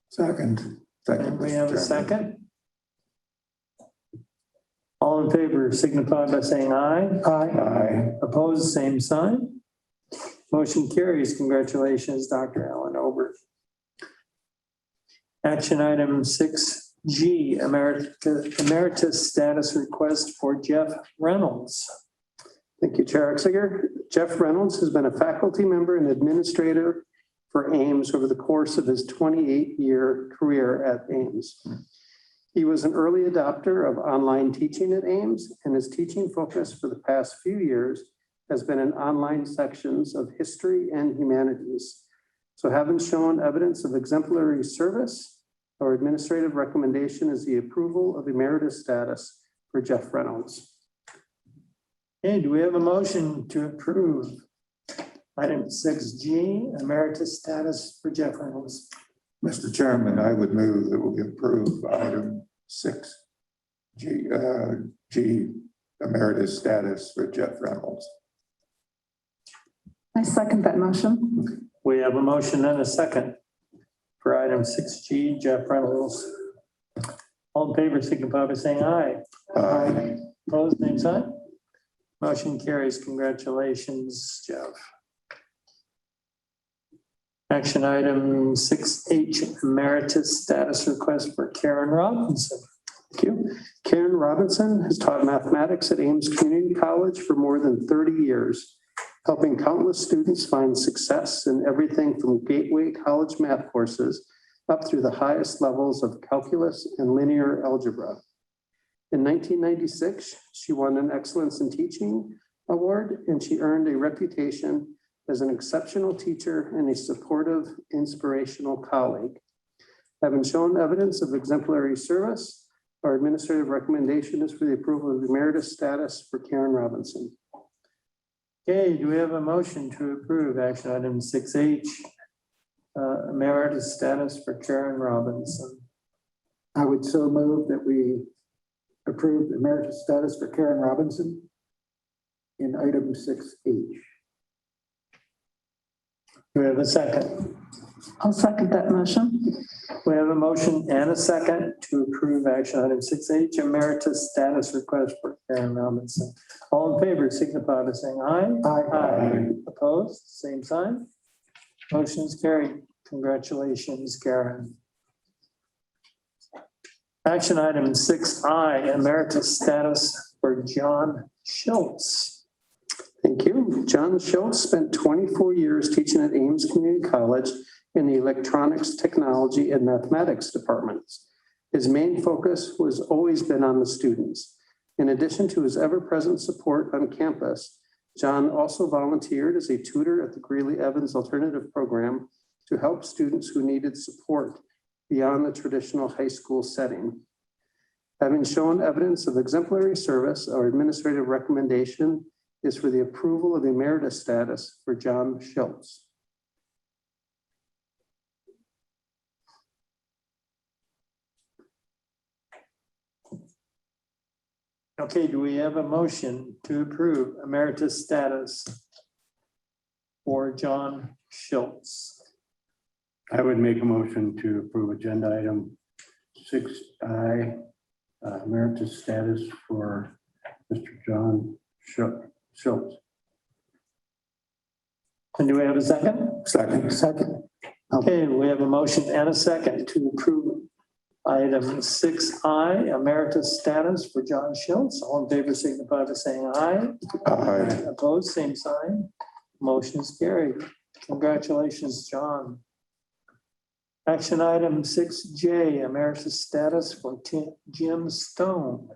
Second. And we have a second. All in favor signify by saying aye. Aye. Opposed, same sign. Motion carries. Congratulations, Dr. Alan Obert. Action item 6G, emeritus status request for Jeff Reynolds. Thank you, Chair Exeger. Jeff Reynolds has been a faculty member and administrator for Ames over the course of his 28-year career at Ames. He was an early adopter of online teaching at Ames, and his teaching focus for the past few years has been in online sections of history and humanities. So having shown evidence of exemplary service, our administrative recommendation is the approval of emeritus status for Jeff Reynolds. Okay, do we have a motion to approve item 6G, emeritus status for Jeff Reynolds? Mr. Chairman, I would move that we approve item 6G, emeritus status for Jeff Reynolds. I second that motion. We have a motion and a second for item 6G, Jeff Reynolds. All in favor signify by saying aye. Aye. Opposed, same sign. Motion carries. Congratulations, Jeff. Action item 6H, emeritus status request for Karen Robinson. Thank you. Karen Robinson has taught mathematics at Ames Community College for more than 30 years, helping countless students find success in everything from gateway college math courses up through the highest levels of calculus and linear algebra. In 1996, she won an Excellence in Teaching Award, and she earned a reputation as an exceptional teacher and a supportive, inspirational colleague. Having shown evidence of exemplary service, our administrative recommendation is for the approval of emeritus status for Karen Robinson. Okay, do we have a motion to approve action item 6H, emeritus status for Karen Robinson? I would so move that we approve emeritus status for Karen Robinson in item 6H. Do we have a second? I'll second that motion. We have a motion and a second to approve action item 6H, emeritus status request for Karen Robinson. All in favor signify by saying aye. Aye. Opposed, same sign. Motion is carried. Congratulations, Karen. Action item 6I, emeritus status for John Schultz. Thank you. John Schultz spent 24 years teaching at Ames Community College in the electronics, technology, and mathematics departments. His main focus was always been on the students. In addition to his ever-present support on campus, John also volunteered as a tutor at the Greeley Evans Alternative Program to help students who needed support beyond the traditional high school setting. Having shown evidence of exemplary service, our administrative recommendation is for the approval of emeritus status for John Schultz. Okay, do we have a motion to approve emeritus status for John Schultz? I would make a motion to approve agenda item 6I, emeritus status for Mr. John Schultz. And do we have a second? Second. Second. Okay, we have a motion and a second to approve item 6I, emeritus status for John Schultz. All in favor signify by saying aye. Aye. Opposed, same sign. Motion is carried. Congratulations, John. Action item 6J, emeritus status for Jim Stone.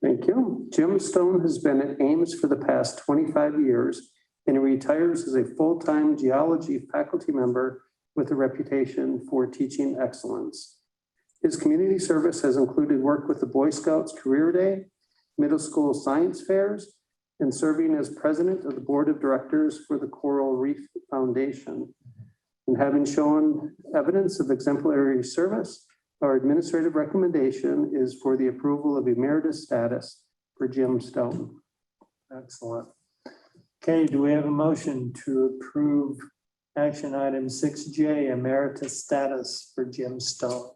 Thank you. Jim Stone has been at Ames for the past 25 years and he retires as a full-time geology faculty member with a reputation for teaching excellence. His community service has included work with the Boy Scouts Career Day, middle school science fairs, and serving as president of the board of directors for the Coral Reef Foundation. And having shown evidence of exemplary service, our administrative recommendation is for the approval of emeritus status for Jim Stone. Excellent. Okay, do we have a motion to approve action item 6J, emeritus status for Jim Stone?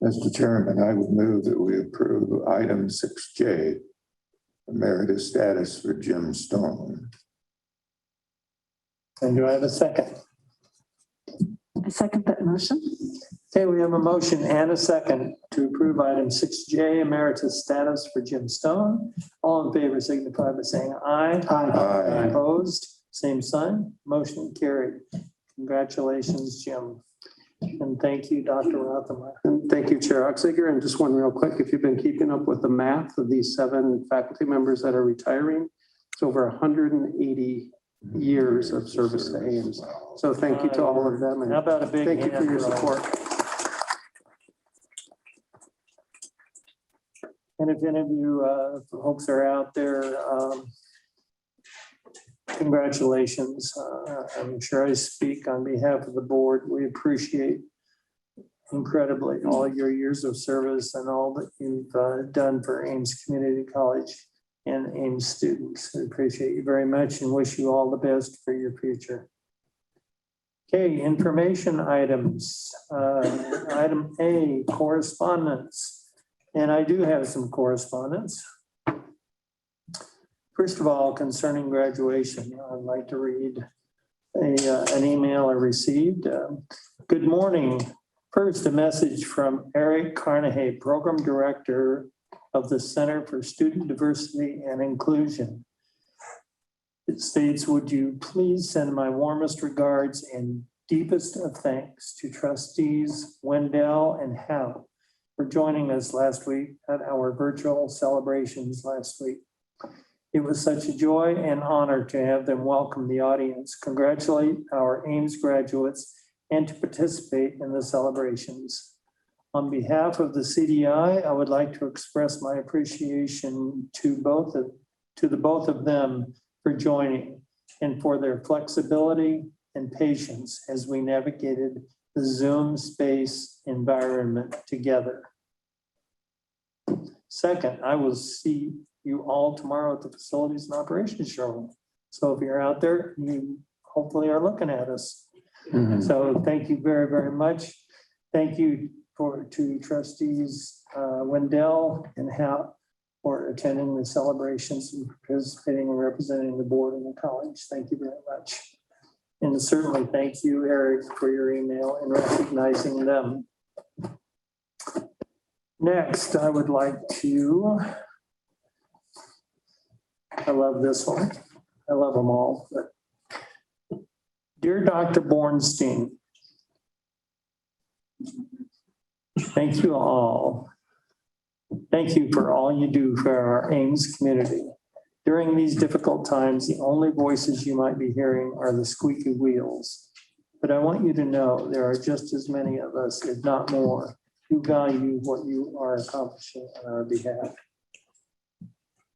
Mr. Chairman, I would move that we approve item 6J, emeritus status for Jim Stone. And do I have a second? I second that motion. Okay, we have a motion and a second to approve item 6J, emeritus status for Jim Stone. All in favor signify by saying aye. Aye. Opposed, same sign. Motion carried. Congratulations, Jim. And thank you, Dr. Rothenmeier. And thank you, Chair Oxiger. And just one real quick, if you've been keeping up with the math of these 7 faculty members that are retiring, it's over 180 years of service to Ames. So thank you to all of them. And How about a big thank you for your hand for all? support. And if any of you folks are out there, congratulations. I'm sure I speak on behalf of the board. We appreciate incredibly all your years of service and all that you've done for Ames Community College and Ames students. We appreciate you very much and wish you all the best for your future. Okay, information items. Item A, correspondence. And I do have some correspondence. First of all, concerning graduation, I'd like to read an email I received. Good morning. First, a message from Eric Carnahay, Program Director of the Center for Student Diversity and Inclusion. It states, would you please send my warmest regards and deepest of thanks to trustees Wendell and Hal for joining us last week at our virtual celebrations last week. It was such a joy and honor to have them welcome the audience, congratulate our Ames graduates, and to participate in the celebrations. On behalf of the CDI, I would like to express my appreciation to the both of them for joining and for their flexibility and patience as we navigated the Zoom space environment together. Second, I will see you all tomorrow at the Facilities and Operations Show. So if you're out there, you hopefully are looking at us. So thank you very, very much. Thank you to trustees Wendell and Hal for attending the celebrations and participating and representing the board and the college. Thank you very much. And certainly thank you, Eric, for your email and recognizing them. Next, I would like to, I love this one. I love them all, but dear Dr. Bornstein, thank you all. Thank you for all you do for our Ames community. During these difficult times, the only voices you might be hearing are the squeaky wheels. But I want you to know there are just as many of us, if not more, who value what you are accomplishing on our behalf.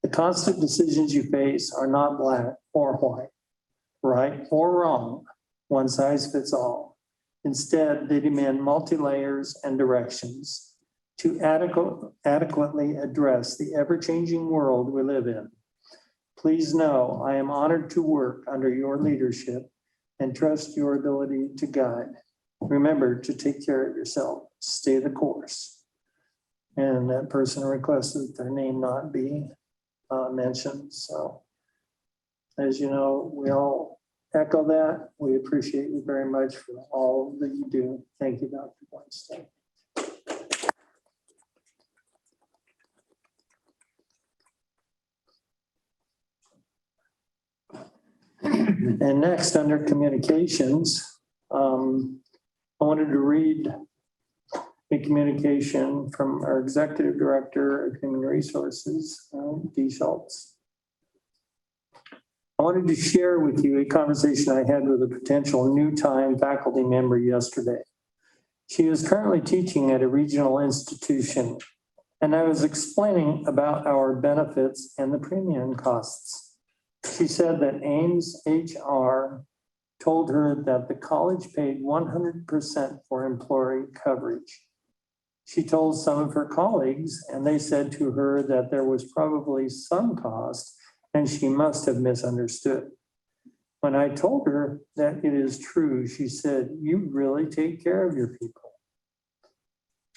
The constant decisions you face are not black or white, right or wrong, one size fits all. Instead, they demand multi-layers and directions to adequately address the ever-changing world we live in. Please know I am honored to work under your leadership and trust your ability to guide. Remember to take care of yourself, stay the course. And that person requested their name not be mentioned. So as you know, we all echo that. We appreciate you very much for all that you do. Thank you, Dr. Bornstein. And next, under communications, I wanted to read a communication from our Executive Director of Human Resources, Dee Schultz. I wanted to share with you a conversation I had with a potential new-time faculty member yesterday. She is currently teaching at a regional institution, and I was explaining about our benefits and the premium costs. She said that Ames HR told her that the college paid 100% for employee coverage. She told some of her colleagues, and they said to her that there was probably some cost, and she must have misunderstood. When I told her that it is true, she said, "You really take care of your people."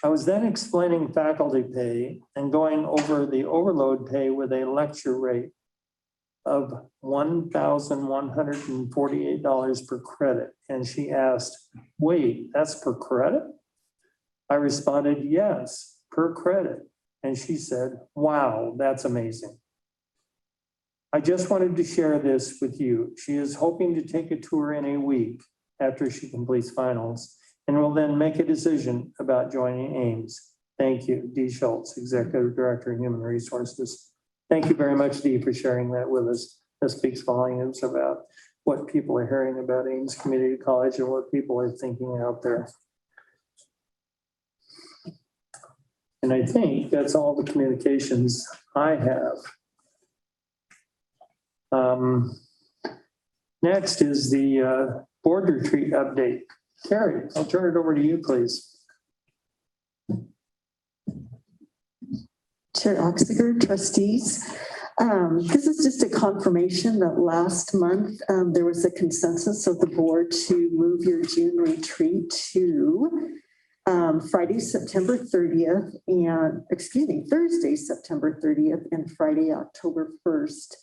I was then explaining faculty pay and going over the overload pay with a lecture rate of $1,148 per credit. And she asked, "Wait, that's per credit?" I responded, "Yes, per credit." And she said, "Wow, that's amazing." I just wanted to share this with you. She is hoping to take a tour in a week after she completes finals and will then make a decision about joining Ames. Thank you, Dee Schultz, Executive Director of Human Resources. Thank you very much, Dee, for sharing that with us. That speaks volumes about what people are hearing about Ames Community College and what people are thinking out there. And I think that's all the communications I have. Next is the board retreat update. Carrie, I'll turn it over to you, please. Chair Oxiger, trustees. This is just a confirmation that last month there was a consensus of the board to move your June retreat to Friday, September 30th and, Thursday, September 30th and Friday, October 1st.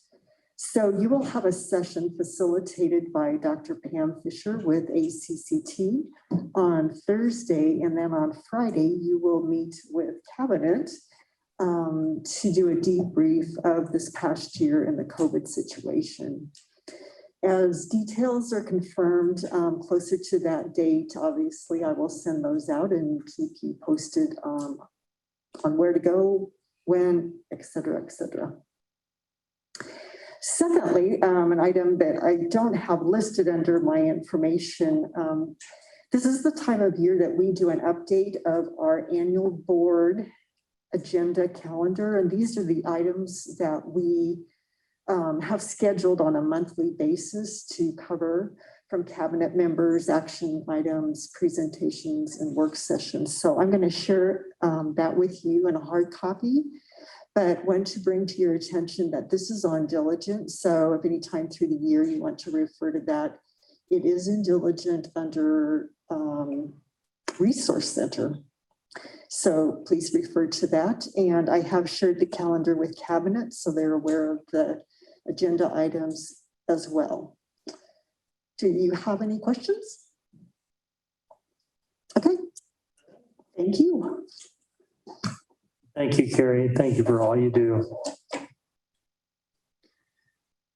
So you will have a session facilitated by Dr. Pam Fisher with ACCT on Thursday, and then on Friday you will meet with Cabinet to do a debrief of this past year in the COVID situation. As details are confirmed closer to that date, obviously I will send those out and keep you posted on where to go, when, et cetera, et cetera. Secondly, an item that I don't have listed under my information, this is the time of year that we do an update of our annual board agenda calendar, and these are the items that we have scheduled on a monthly basis to cover from cabinet members, action items, presentations, and work sessions. So I'm going to share that with you in a hard copy, but want to bring to your attention that this is on Diligent. So if any time through the year you want to refer to that, it is in Diligent under Resource Center. So please refer to that. And I have shared the calendar with Cabinet, so they're aware of the agenda items as well. Do you have any questions? Okay. Thank you. Thank you, Carrie. Thank you for all you do.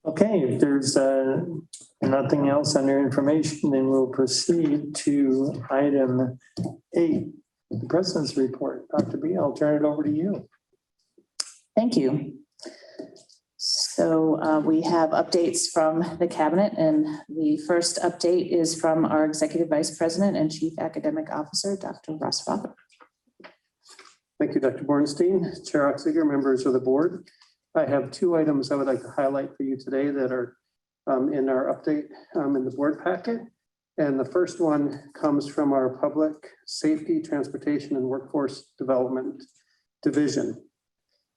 Okay, if there's nothing else under information, then we'll proceed to item 8, the President's report. Dr. B, I'll turn it over to you. Thank you. So we have updates from the cabinet, and the first update is from our Executive Vice President and Chief Academic Officer, Dr. Ross Father. Thank you, Dr. Bornstein, Chair Oxiger, members of the board. I have 2 items I would like to highlight for you today that are in our update in the board packet. And the first one comes from our Public Safety, Transportation, and Workforce Development Division.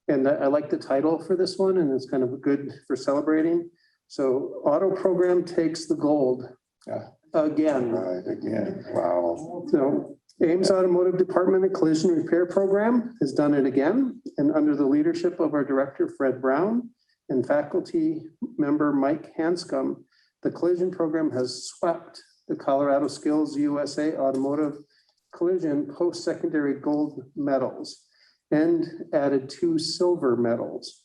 And I like the title for this one, and it's kind of good for celebrating. So Auto Program Takes the Gold. again. Right, again, wow. So Ames Automotive Department and Collision Repair Program has done it again. And under the leadership of our director, Fred Brown, and faculty member Mike Hanscom, the collision program has swept the Colorado Skills USA Automotive Collision post-secondary gold medals and added 2 silver medals.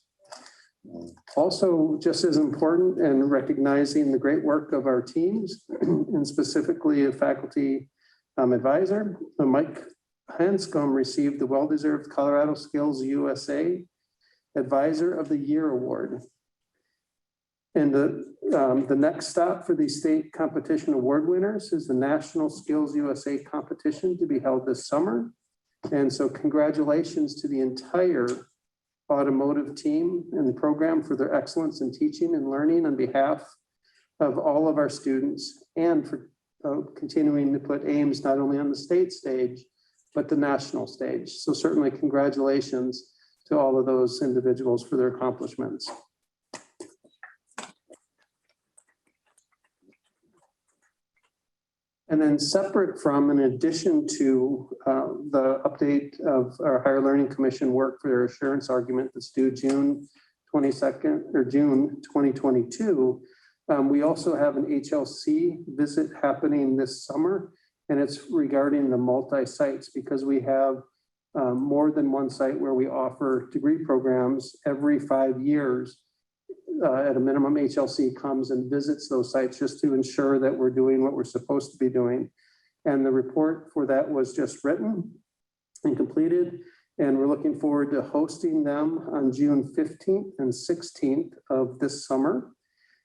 Also, just as important and recognizing the great work of our teams and specifically a faculty advisor, Mike Hanscom received the well-deserved Colorado Skills USA Advisor of the Year Award. And the next stop for the state competition award winners is the National Skills USA competition to be held this summer. And so congratulations to the entire automotive team and the program for their excellence in teaching and learning on behalf of all of our students and for continuing to put Ames not only on the state stage, but the national stage. So certainly congratulations to all of those individuals for their accomplishments. And then separate from, in addition to the update of our Higher Learning Commission work for their assurance argument that's due June 22nd or June 2022, we also have an HLC visit happening this summer, and it's regarding the multi-sites because we have more than one site where we offer degree programs every 5 years. At a minimum, HLC comes and visits those sites just to ensure that we're doing what we're supposed to be doing. And the report for that was just written and completed. And we're looking forward to hosting them on June 15th and 16th of this summer.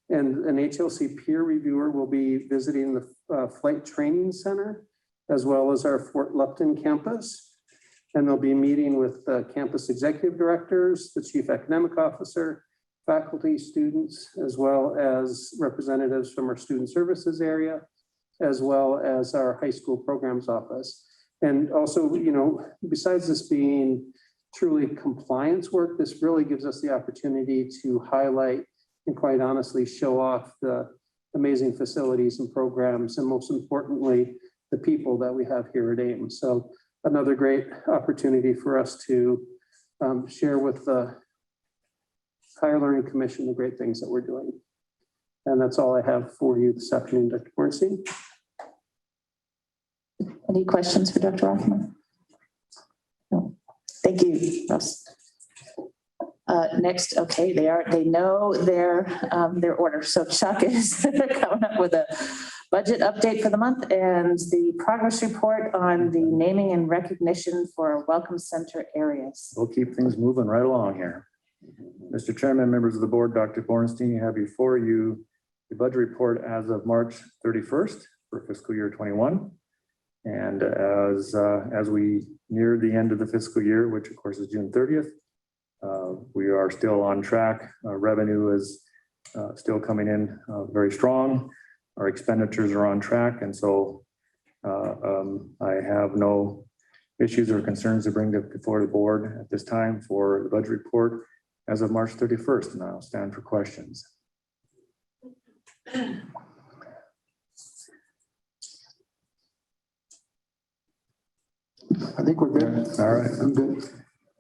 And an HLC peer reviewer will be visiting the Flight Training Center, as well as our Fort Lupton campus. And they'll be meeting with the campus executive directors, the chief academic officer, faculty, students, as well as representatives from our student services area, as well as our high school programs office. And also, you know, besides this being truly compliance work, this really gives us the opportunity to highlight and quite honestly show off the amazing facilities and programs, and most importantly, the people that we have here at Ames. So another great opportunity for us to share with the Higher Learning Commission the great things that we're doing. And that's all I have for you this afternoon, Dr. Bornstein. Any questions for Dr. Rothman? No. Thank you, Russ. Next, okay, they know their order. So Chuck is coming up with a budget update for the month and the progress report on the naming and recognition for Welcome Center areas. We'll keep things moving right along here. Mr. Chairman, members of the board, Dr. Bornstein, you have before you the budget report as of March 31st for fiscal year 21. And as we near the end of the fiscal year, which of course is June 30th, we are still on track. Revenue is still coming in very strong. Our expenditures are on track. And so I have no issues or concerns to bring before the board at this time for the budget report as of March 31st, and I'll stand for questions. I think we're good. All right. I'm good.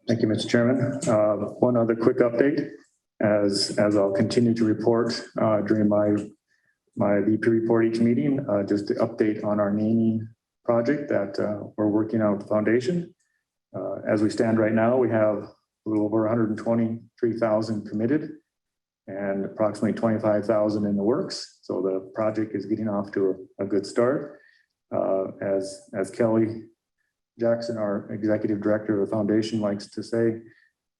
Thank you, Mr. Chairman. One other quick update, as I'll continue to report during my VP report each meeting, just to update on our naming project that we're working on with the foundation. As we stand right now, we have a little over 123,000 committed and approximately 25,000 in the works. So the project is getting off to a good start. As Kelly Jackson, our executive director of the foundation, likes to say,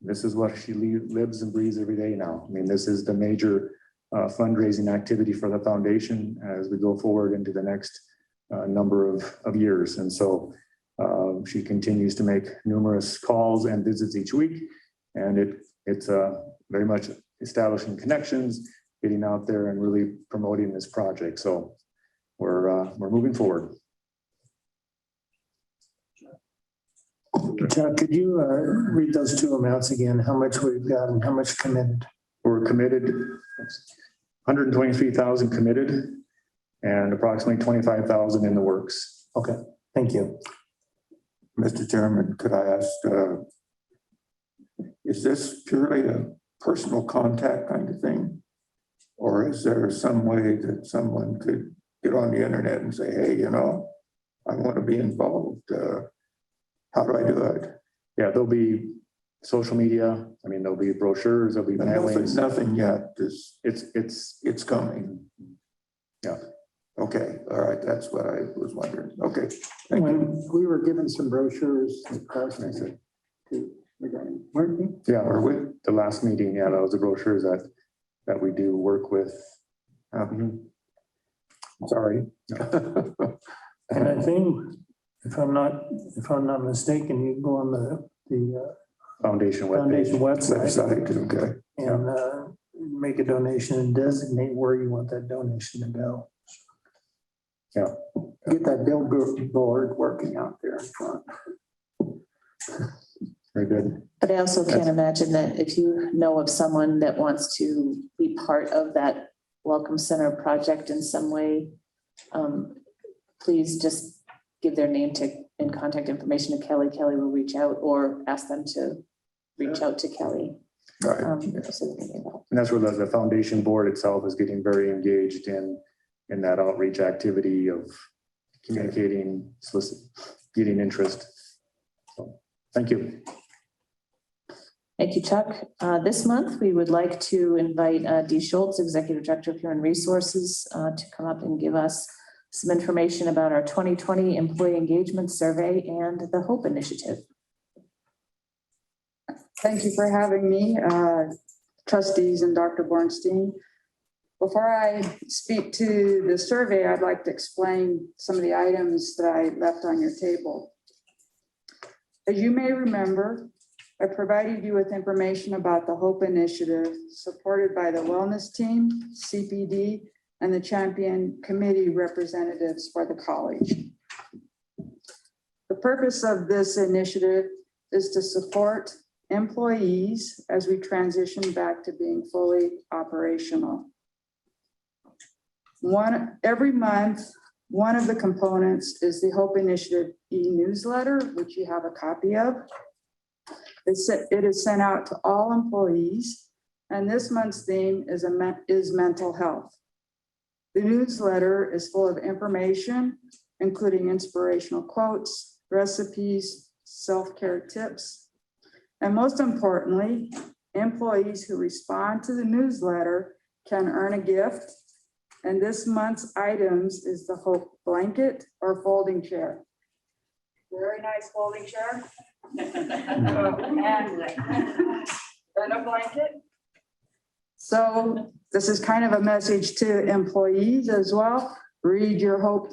this is what she lives and breathes every day now. I mean, this is the major fundraising activity for the foundation as we go forward into the next number of years. And so she continues to make numerous calls and visits each week. And it's very much establishing connections, getting out there and really promoting this project. So we're moving forward. Chuck, could you read those two amounts again? How much we've got and how much committed? We're committed, 123,000 committed and approximately 25,000 in the works. Okay, thank you. Mr. Chairman, could I ask, is this purely a personal contact kind of thing? Or is there some way that someone could get on the internet and say, hey, you know, I want to be involved. How do I do it? Yeah, there'll be social media. I mean, there'll be brochures, there'll be mailings. Nothing yet. It's coming. Yeah. Okay, all right, that's what I was wondering. Okay, thank you. When we were given some brochures, regarding, weren't we? Yeah, or with the last meeting, yeah, that was the brochures that we do work with. Sorry. And I think, if I'm not mistaken, you can go on the Foundation website Okay. and make a donation and designate where you want that donation to go. Yeah. Get that billboard working out there in front. Very good. But I also can't imagine that if you know of someone that wants to be part of that Welcome Center project in some way, please just give their name and contact information to Kelly. Kelly will reach out or ask them to reach out to Kelly. Right. And that's where the foundation board itself is getting very engaged in that outreach activity of communicating, getting interest. So, thank you. Thank you, Chuck. This month, we would like to invite Dee Schultz, Executive Director of Human Resources, to come up and give us some information about our 2020 Employee Engagement Survey and the HOPE Initiative. Thank you for having me, trustees and Dr. Bornstein. Before I speak to the survey, I'd like to explain some of the items that I left on your table. As you may remember, I provided you with information about the HOPE Initiative supported by the Wellness Team, CPD, and the Champion Committee representatives for the college. The purpose of this initiative is to support employees as we transition back to being fully operational. Every month, one of the components is the HOPE Initiative e-newsletter, which you have a copy of. It is sent out to all employees, and this month's theme is mental health. The newsletter is full of information, including inspirational quotes, recipes, self-care tips, and most importantly, employees who respond to the newsletter can earn a gift. And this month's items is the HOPE blanket or folding chair. Very nice folding chair. And a blanket. So this is kind of a message to employees as well. Read your HOPE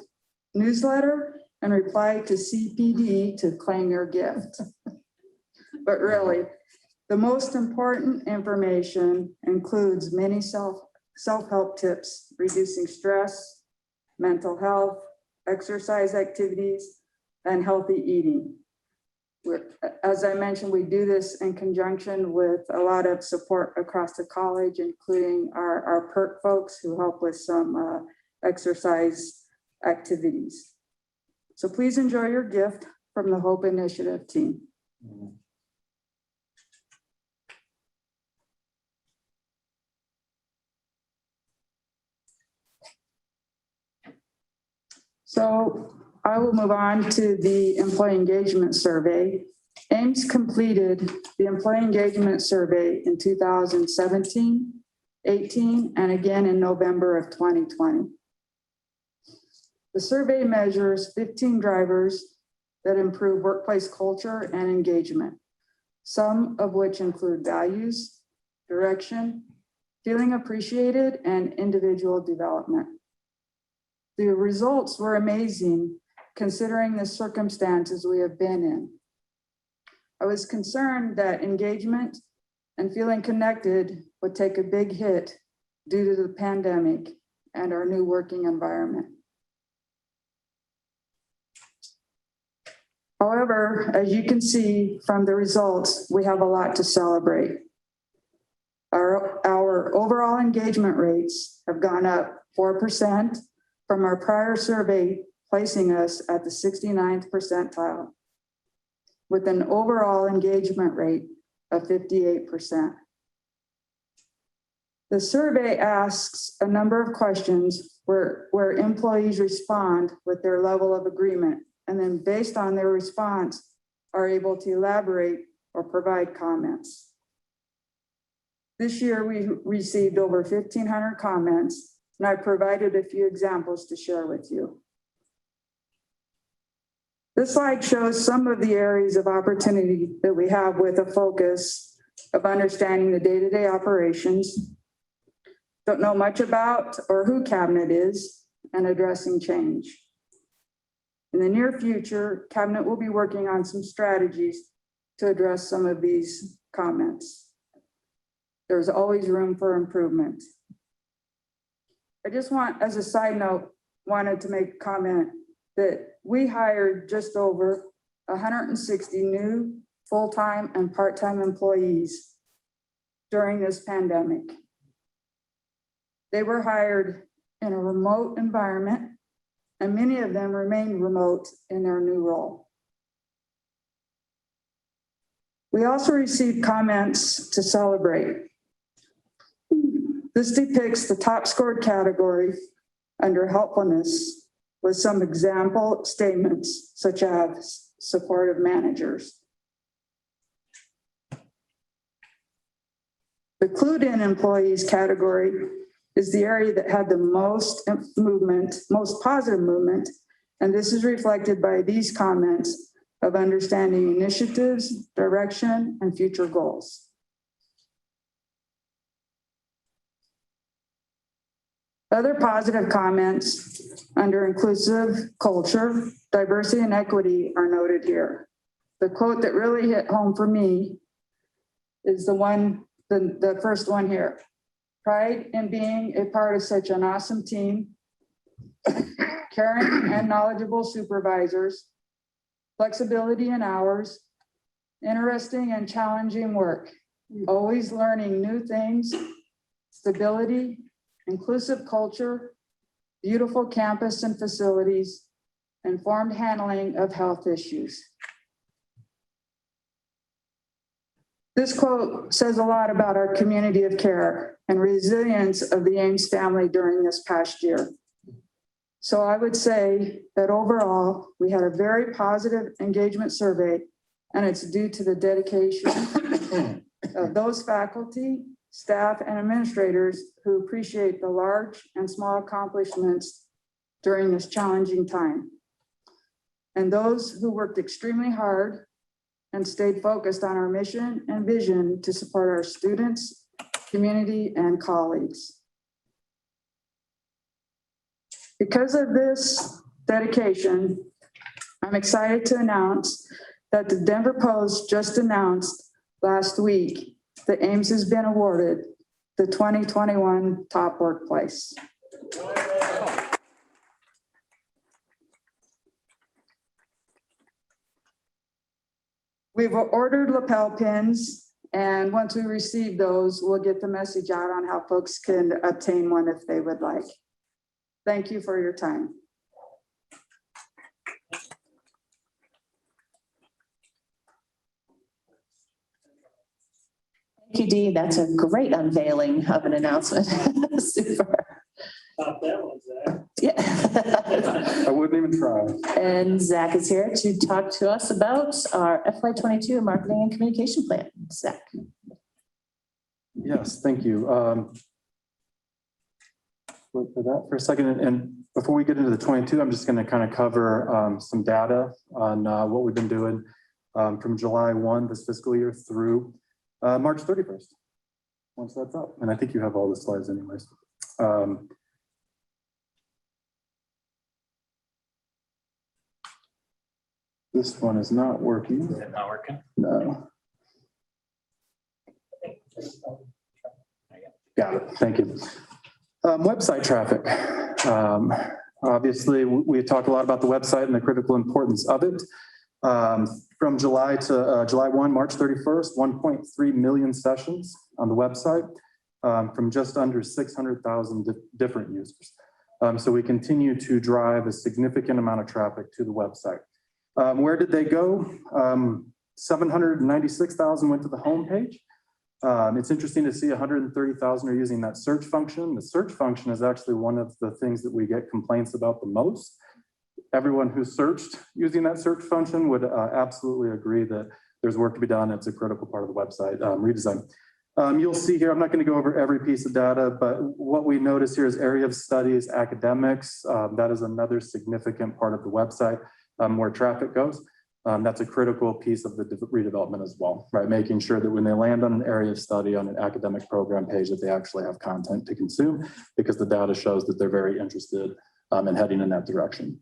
newsletter and reply to CPD to claim your gift. But really, the most important information includes many self-help tips, reducing stress, mental health, exercise activities, and healthy eating. As I mentioned, we do this in conjunction with a lot of support across the college, including our PERT folks who help with some exercise activities. So please enjoy your gift from the HOPE Initiative team. So I will move on to the employee engagement survey. Ames completed the employee engagement survey in 2017, 18, and again in November of 2020. The survey measures 15 drivers that improve workplace culture and engagement, some of which include values, direction, feeling appreciated, and individual development. The results were amazing considering the circumstances we have been in. I was concerned that engagement and feeling connected would take a big hit due to the pandemic and our new working environment. However, as you can see from the results, we have a lot to celebrate. Our overall engagement rates have gone up 4%, from our prior survey, placing us at the 69th percentile with an overall engagement rate of 58%. The survey asks a number of questions where employees respond with their level of agreement, and then based on their response, are able to elaborate or provide comments. This year, we received over 1,500 comments, and I provided a few examples to share with you. This slide shows some of the areas of opportunity that we have with a focus of understanding the day-to-day operations, don't know much about or who Cabinet is, and addressing change. In the near future, Cabinet will be working on some strategies to address some of these comments. There's always room for improvement. I just want, as a side note, wanted to make a comment that we hired just over 160 new full-time and part-time employees during this pandemic. They were hired in a remote environment, and many of them remain remote in their new role. We also received comments to celebrate. This depicts the top scored category under helpfulness with some example statements such as supportive managers. The clued-in employees category is the area that had the most movement, most positive movement, and this is reflected by these comments of understanding initiatives, direction, and future goals. Other positive comments under inclusive culture, diversity, and equity are noted here. The quote that really hit home for me is the first one here. Pride in being a part of such an awesome team, caring and knowledgeable supervisors, flexibility in hours, interesting and challenging work, always learning new things, stability, inclusive culture, beautiful campus and facilities, informed handling of health issues. This quote says a lot about our community of care and resilience of the Ames family during this past year. So I would say that overall, we had a very positive engagement survey, and it's due to the dedication of those faculty, staff, and administrators who appreciate the large and small accomplishments during this challenging time. And those who worked extremely hard and stayed focused on our mission and vision to support our students, community, and colleagues. Because of this dedication, I'm excited to announce that the Denver Post just announced last week that Ames has been awarded the 2021 Top Workplace. We've ordered lapel pins, and once we receive those, we'll get the message out on how folks can obtain one if they would like. Thank you for your time. Thank you, Dee. That's a great unveiling of an announcement. Super. Yeah. I wouldn't even try. And Zach is here to talk to us about our FY22 marketing and communication plan. Zach. Yes, thank you. Wait for that for a second. And before we get into the 22, I'm just going to kind of cover some data on what we've been doing from July 1 this fiscal year through March 31st, once that's up. And I think you have all the slides anyways. This one is not working. Is it not working? No. Got it. Thank you. Website traffic. Obviously, we talk a lot about the website and the critical importance of it. From July to July 1, March 31st, 1.3 million sessions on the website from just under 600,000 different users. So we continue to drive a significant amount of traffic to the website. Where did they go? 796,000 went to the homepage. It's interesting to see 130,000 are using that search function. The search function is actually one of the things that we get complaints about the most. Everyone who searched using that search function would absolutely agree that there's work to be done. It's a critical part of the website redesign. You'll see here, I'm not going to go over every piece of data, but what we notice here is area of studies, academics. That is another significant part of the website where traffic goes. That's a critical piece of the redevelopment as well, right? Making sure that when they land on an area of study on an academic program page that they actually have content to consume, because the data shows that they're very interested in heading in that direction.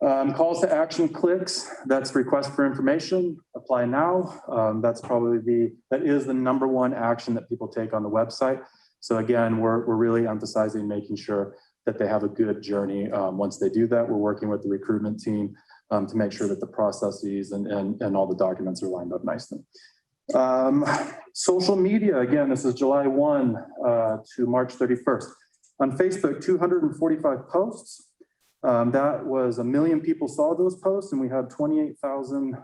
Calls to action clicks, that's request for information, apply now. That's probably that is the number one action that people take on the website. So again, we're really emphasizing making sure that they have a good journey. Once they do that, we're working with the recruitment team to make sure that the processes and all the documents are lined up nicely. Social media, again, this is July 1 to March 31st. On Facebook, 245 posts. That was 1 million people saw those posts, and we had 28,000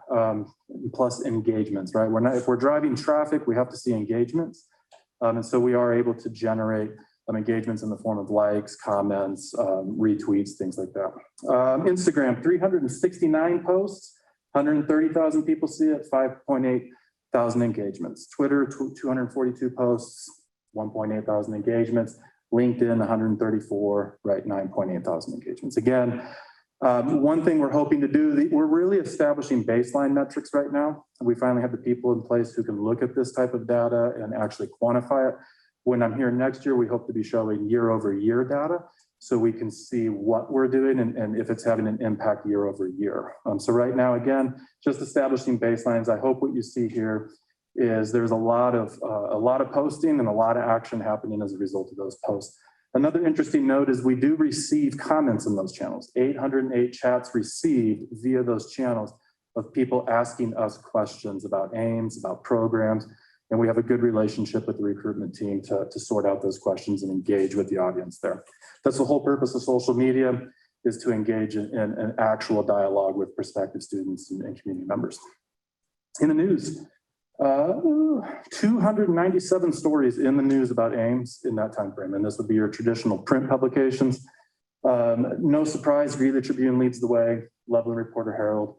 plus engagements, right? If we're driving traffic, we have to see engagements. And so we are able to generate engagements in the form of likes, comments, retweets, things like that. Instagram, 369 posts, 130,000 people see it, 5.8 thousand engagements. Twitter, 242 posts, 1.8 thousand engagements. LinkedIn, 134, right, 9.8 thousand engagements. Again, one thing we're hoping to do, we're really establishing baseline metrics right now. We finally have the people in place who can look at this type of data and actually quantify it. When I'm here next year, we hope to be showing year over year data so we can see what we're doing and if it's having an impact year over year. So right now, again, just establishing baselines. I hope what you see here is there's a lot of posting and a lot of action happening as a result of those posts. Another interesting note is we do receive comments in those channels. 808 chats received via those channels of people asking us questions about Ames, about programs. And we have a good relationship with the recruitment team to sort out those questions and engage with the audience there. That's the whole purpose of social media, is to engage in an actual dialogue with prospective students and community members. In the news, 297 stories in the news about Ames in that time frame, and this would be your traditional print publications. No surprise, Greeley Tribune leads the way, Loveland Reporter Herald.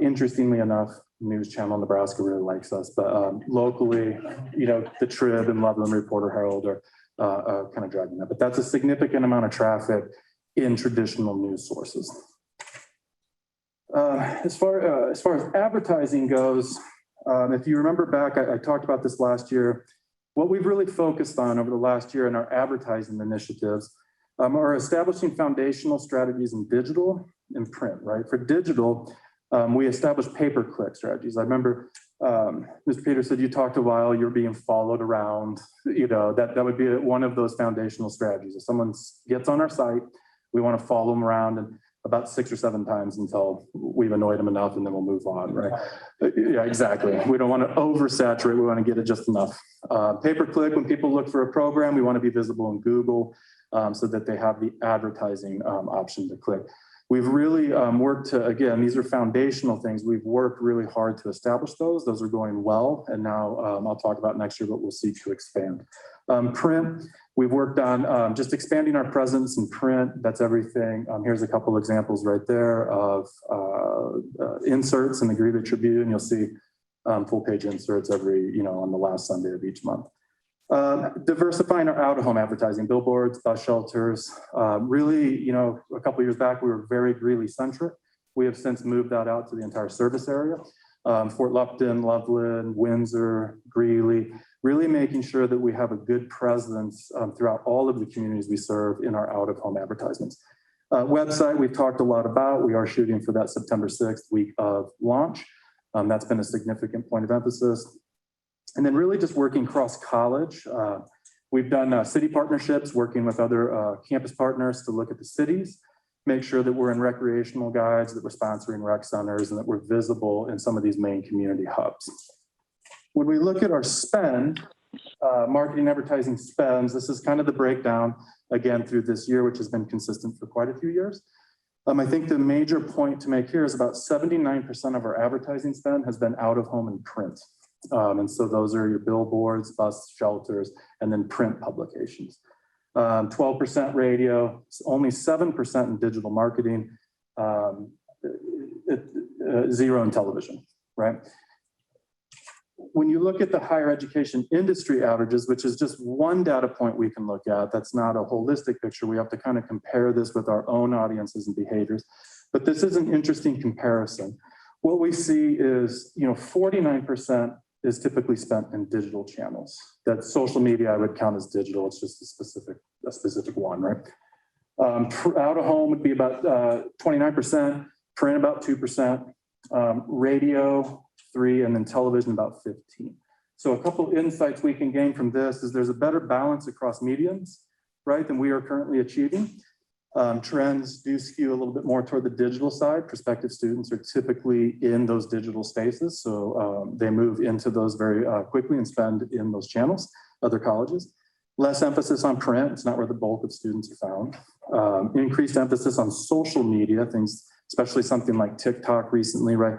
Interestingly enough, News Channel Nebraska really likes us, but locally, the Trib and Loveland Reporter Herald are kind of dragging that. But that's a significant amount of traffic in traditional news sources. As far as advertising goes, if you remember back, I talked about this last year. What we've really focused on over the last year in our advertising initiatives are establishing foundational strategies in digital and print, right? For digital, we established pay-per-click strategies. I remember Mr. Peter said you talked a while, you're being followed around, that would be one of those foundational strategies. If someone gets on our site, we want to follow them around and about 6 or 7 times until we've annoyed them enough and then we'll move on, right? Yeah, exactly. We don't want to oversaturate, we want to get it just enough. Pay-per-click, when people look for a program, we want to be visible in Google so that they have the advertising option to click. We've really worked to, again, these are foundational things. We've worked really hard to establish those. Those are going well. And now I'll talk about next year, but we'll seek to expand. Print, we've worked on just expanding our presence in print. That's everything. Here's a couple examples right there of inserts in the Greeley Tribune. You'll see full page inserts every, on the last Sunday of each month. Diversifying our out-of-home advertising, billboards, bus shelters. Really, a couple of years back, we were very Greeley-centric. We have since moved that out to the entire service area. Fort Lupton, Loveland, Windsor, Greeley, really making sure that we have a good presence throughout all of the communities we serve in our out-of-home advertisements. Website, we've talked a lot about. We are shooting for that September 6th week of launch. That's been a significant point of emphasis. And then really just working cross-college. We've done city partnerships, working with other campus partners to look at the cities, make sure that we're in recreational guides, that we're sponsoring rec centers, and that we're visible in some of these main community hubs. When we look at our spend, Marketing advertising spends, this is kind of the breakdown again through this year, which has been consistent for quite a few years. I think the major point to make here is about 79% of our advertising spend has been out of home and print. And so those are your billboards, bus shelters, and then print publications. 12% radio, only 7% in digital marketing, 0 in television, right? When you look at the higher education industry averages, which is just one data point we can look at, that's not a holistic picture. We have to kind of compare this with our own audiences and behaviors. But this is an interesting comparison. What we see is, 49% is typically spent in digital channels. That social media I would count as digital. It's just a specific one, right? Out of home would be about 29%, print about 2%, radio 3%, and then television about 15%. So a couple insights we can gain from this is there's a better balance across mediums, right, than we are currently achieving. Trends do skew a little bit more toward the digital side. Prospective students are typically in those digital spaces, so they move into those very quickly and spend in those channels, other colleges. Less emphasis on print, it's not where the bulk of students are found. Increased emphasis on social media, things, especially something like TikTok recently, right?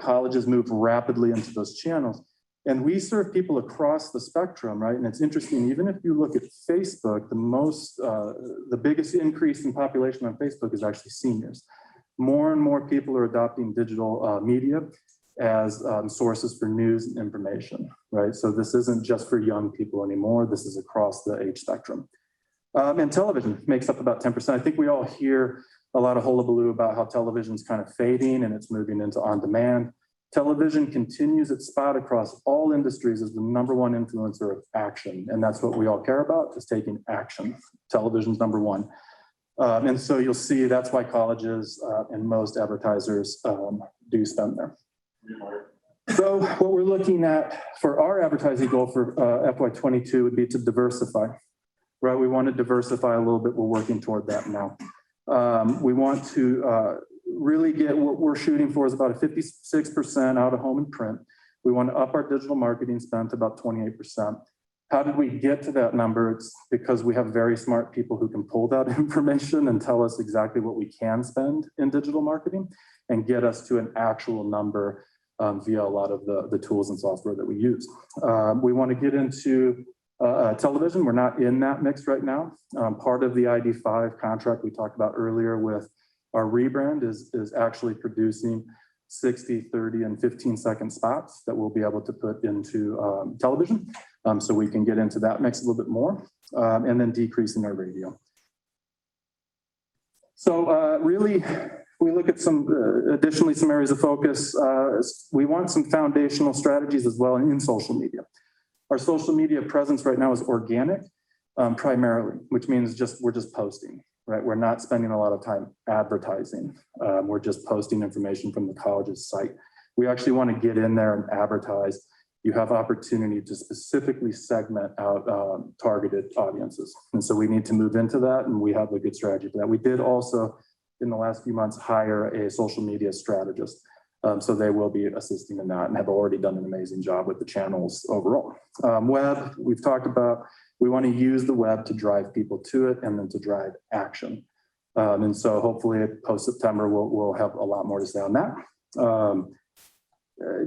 Colleges move rapidly into those channels. And we serve people across the spectrum, right? And it's interesting, even if you look at Facebook, the biggest increase in population on Facebook is actually seniors. More and more people are adopting digital media as sources for news and information, right? So this isn't just for young people anymore. This is across the age spectrum. And television makes up about 10%. I think we all hear a lot of hullabaloo about how television's kind of fading and it's moving into on-demand. Television continues its spot across all industries as the #1 influencer of action. And that's what we all care about, is taking action. Television's #1. And so you'll see that's why colleges and most advertisers do spend there. So what we're looking at for our advertising goal for FY22 would be to diversify, right? We want to diversify a little bit. We're working toward that now. We want to really get what we're shooting for is about a 56% out of home and print. We want to up our digital marketing spend to about 28%. How did we get to that number? It's because we have very smart people who can pull that information and tell us exactly what we can spend in digital marketing and get us to an actual number via a lot of the tools and software that we use. We want to get into television. We're not in that mix right now. Part of the ID5 contract we talked about earlier with our rebrand is actually producing 60, 30, and 15-second spots that we'll be able to put into television. So we can get into that mix a little bit more, and then decreasing our radio. So really, we look at some areas of focus. We want some foundational strategies as well in social media. Our social media presence right now is organic, primarily, which means we're just posting. Right, we're not spending a lot of time advertising. We're just posting information from the college's site. We actually want to get in there and advertise. You have opportunity to specifically segment out targeted audiences. And so we need to move into that, and we have a good strategy for that. We did also, in the last few months, hire a social media strategist. So they will be assisting in that and have already done an amazing job with the channels overall. Web, we've talked about. We want to use the web to drive people to it and then to drive action. And so hopefully post-September, we'll have a lot more to say on that.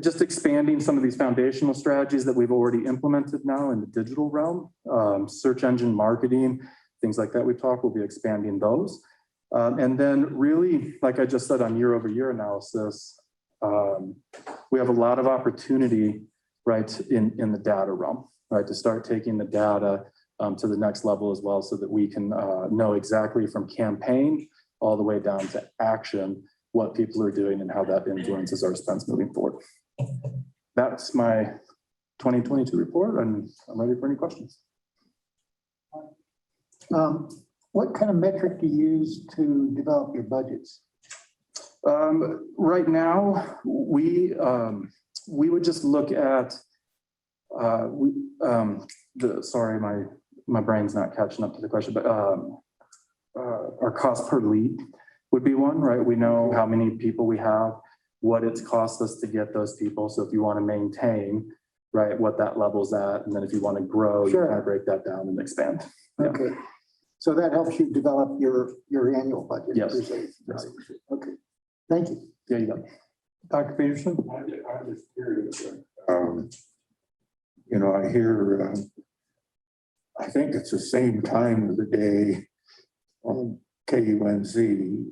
Just expanding some of these foundational strategies that we've already implemented now in the digital realm, search engine marketing, things like that we'll be expanding those. And then really, like I just said on year-over-year analysis, we have a lot of opportunity, right, in the data realm. Right, to start taking the data to the next level as well so that we can know exactly from campaign all the way down to action what people are doing and how that influences our spends moving forward. That's my 2022 report, and I'm ready for any questions. What kind of metric do you use to develop your budgets? Right now, we would just look at sorry, my brain's not catching up to the question, but our cost per lead would be one, right? We know how many people we have, what it's cost us to get those people. So if you want to maintain right, what that level's at. And then if you want to grow, you Sure. kind of break that down and expand. Yeah. Okay. So that helps you develop your annual budget. Yes. per se. Yes. Okay, thank you. Yeah, you got it. Dr. Peterson? I was curious. You know, I hear, I think it's the same time of the day on KUNC.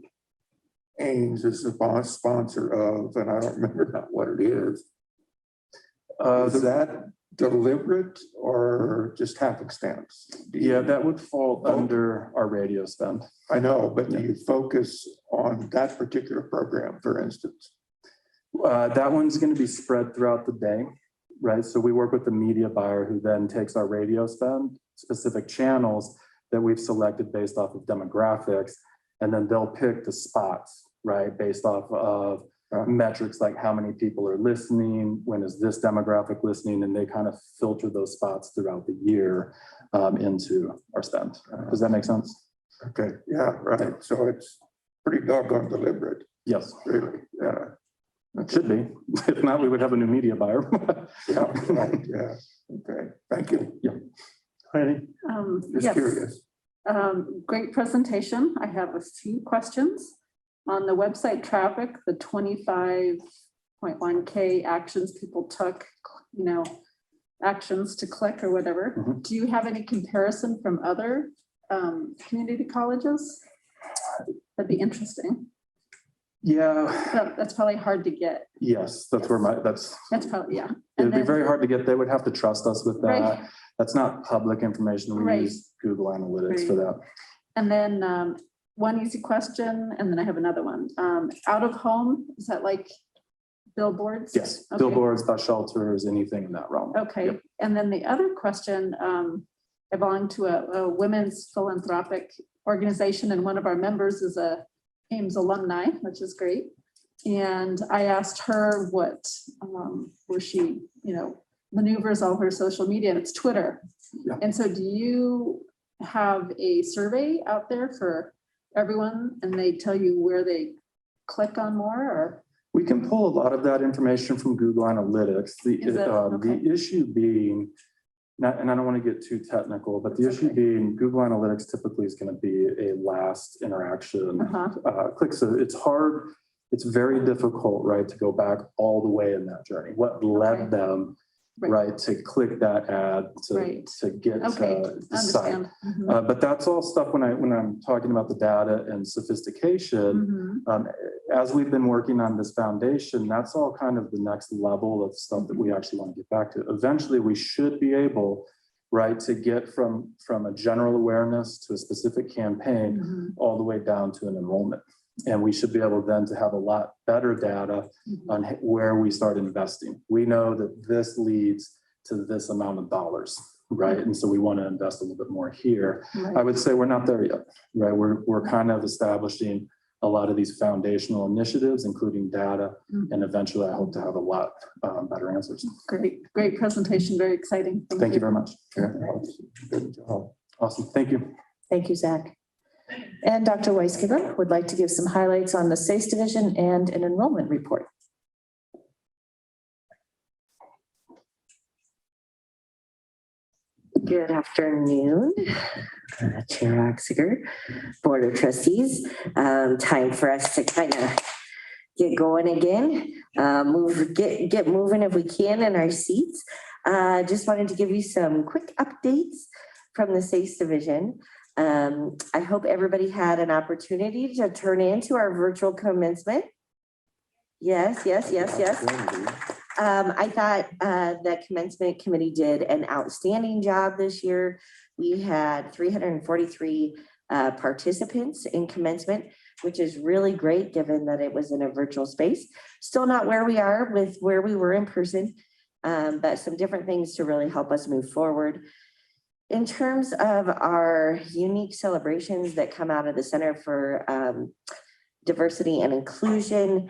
Ames is the sponsor of, and I don't remember now what it is. Is that deliberate or just happenstance? Yeah, that would fall under our radio spend. I know, but do you focus on that particular program, for instance? That one's going to be spread throughout the day, right? So we work with the media buyer who then takes our radio spend, specific channels that we've selected based off of demographics, and then they'll pick the spots, right? Based off of metrics like how many people are listening, when is this demographic listening, and they kind of filter those spots throughout the year into our spend. Does that make sense? Okay, yeah, right. So it's pretty doggone deliberate. Yes. Really, yeah. It should be. If not, we would have a new media buyer. Yeah, right, yeah. Okay, thank you. Yeah. Heidi? Just Yes. curious. Great presentation. I have a few questions. On the website traffic, the 25.1K actions people took, actions to click or whatever. Mhm. Do you have any comparison from other community colleges? That'd be interesting. Yeah, That's probably hard to get. yes, that's where that's probably, yeah. it'd be very hard to get. They would have to trust us with that. Right. That's not public information. We Right. use Google Analytics for that. And then one easy question, and then I have another one. Out of home, is that like billboards? Yes, Okay. billboards, bus shelters, anything in that realm. Okay, Yep. and then the other question, I belong to a women's philanthropic organization, and one of our members is a Ames alumni, which is great. And I asked her what, where she, maneuvers all her social media, and it's Twitter. Yeah. And so do you have a survey out there for everyone, and they tell you where they click on more, or? We can pull a lot of that information from Google Analytics. Is it? Okay. The issue being, and I don't want to get too technical, but the issue being Google Analytics typically is going to be a last interaction click. So it's hard, it's very difficult, right, to go back all the way in that journey. What led them, right, to click that ad to get to the site. But that's all stuff when I'm talking about the data and sophistication. As we've been working on this foundation, that's all kind of the next level of stuff that we actually want to get back to. Eventually, we should be able, right, to get from a general awareness to a specific campaign all the way down to an enrollment. And we should be able then to have a lot better data on where we start investing. We know that this leads to this amount of dollars, right? And so we want to invest a little bit more here. I would say we're not there yet, right? We're kind of establishing a lot of these foundational initiatives, including data, and eventually I hope to have a lot better answers. Great presentation, very exciting. Thank you very much. Good job. Awesome, thank you. Thank you, Zach. And Dr. Weisgeber would like to give some highlights on the SACE division and an enrollment report. Good afternoon, Chair Oxiger, Board of Trustees. Time for us to kind of get going again, get moving if we can in our seats. Just wanted to give you some quick updates from the SACE division. I hope everybody had an opportunity to turn into our virtual commencement. Yes. I thought the commencement committee did an outstanding job this year. We had 343 participants in commencement, which is really great given that it was in a virtual space. Still not where we are with where we were in person, but some different things to really help us move forward. In terms of our unique celebrations that come out of the Center for Diversity and Inclusion,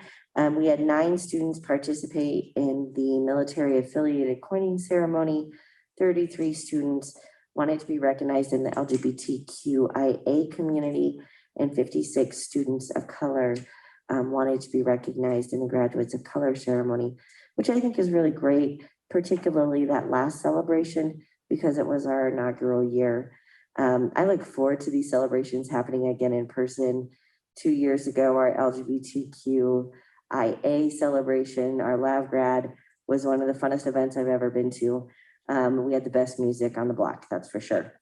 we had 9 students participate in the military affiliated coining ceremony. 33 students wanted to be recognized in the LGBTQIA community, and 56 students of color wanted to be recognized in the Graduates of Color ceremony, which I think is really great particularly that last celebration because it was our inaugural year. I look forward to these celebrations happening again in person. 2 years ago, our LGBTQIA celebration, our Lav Grad, was one of the funnest events I've ever been to. We had the best music on the block, that's for sure.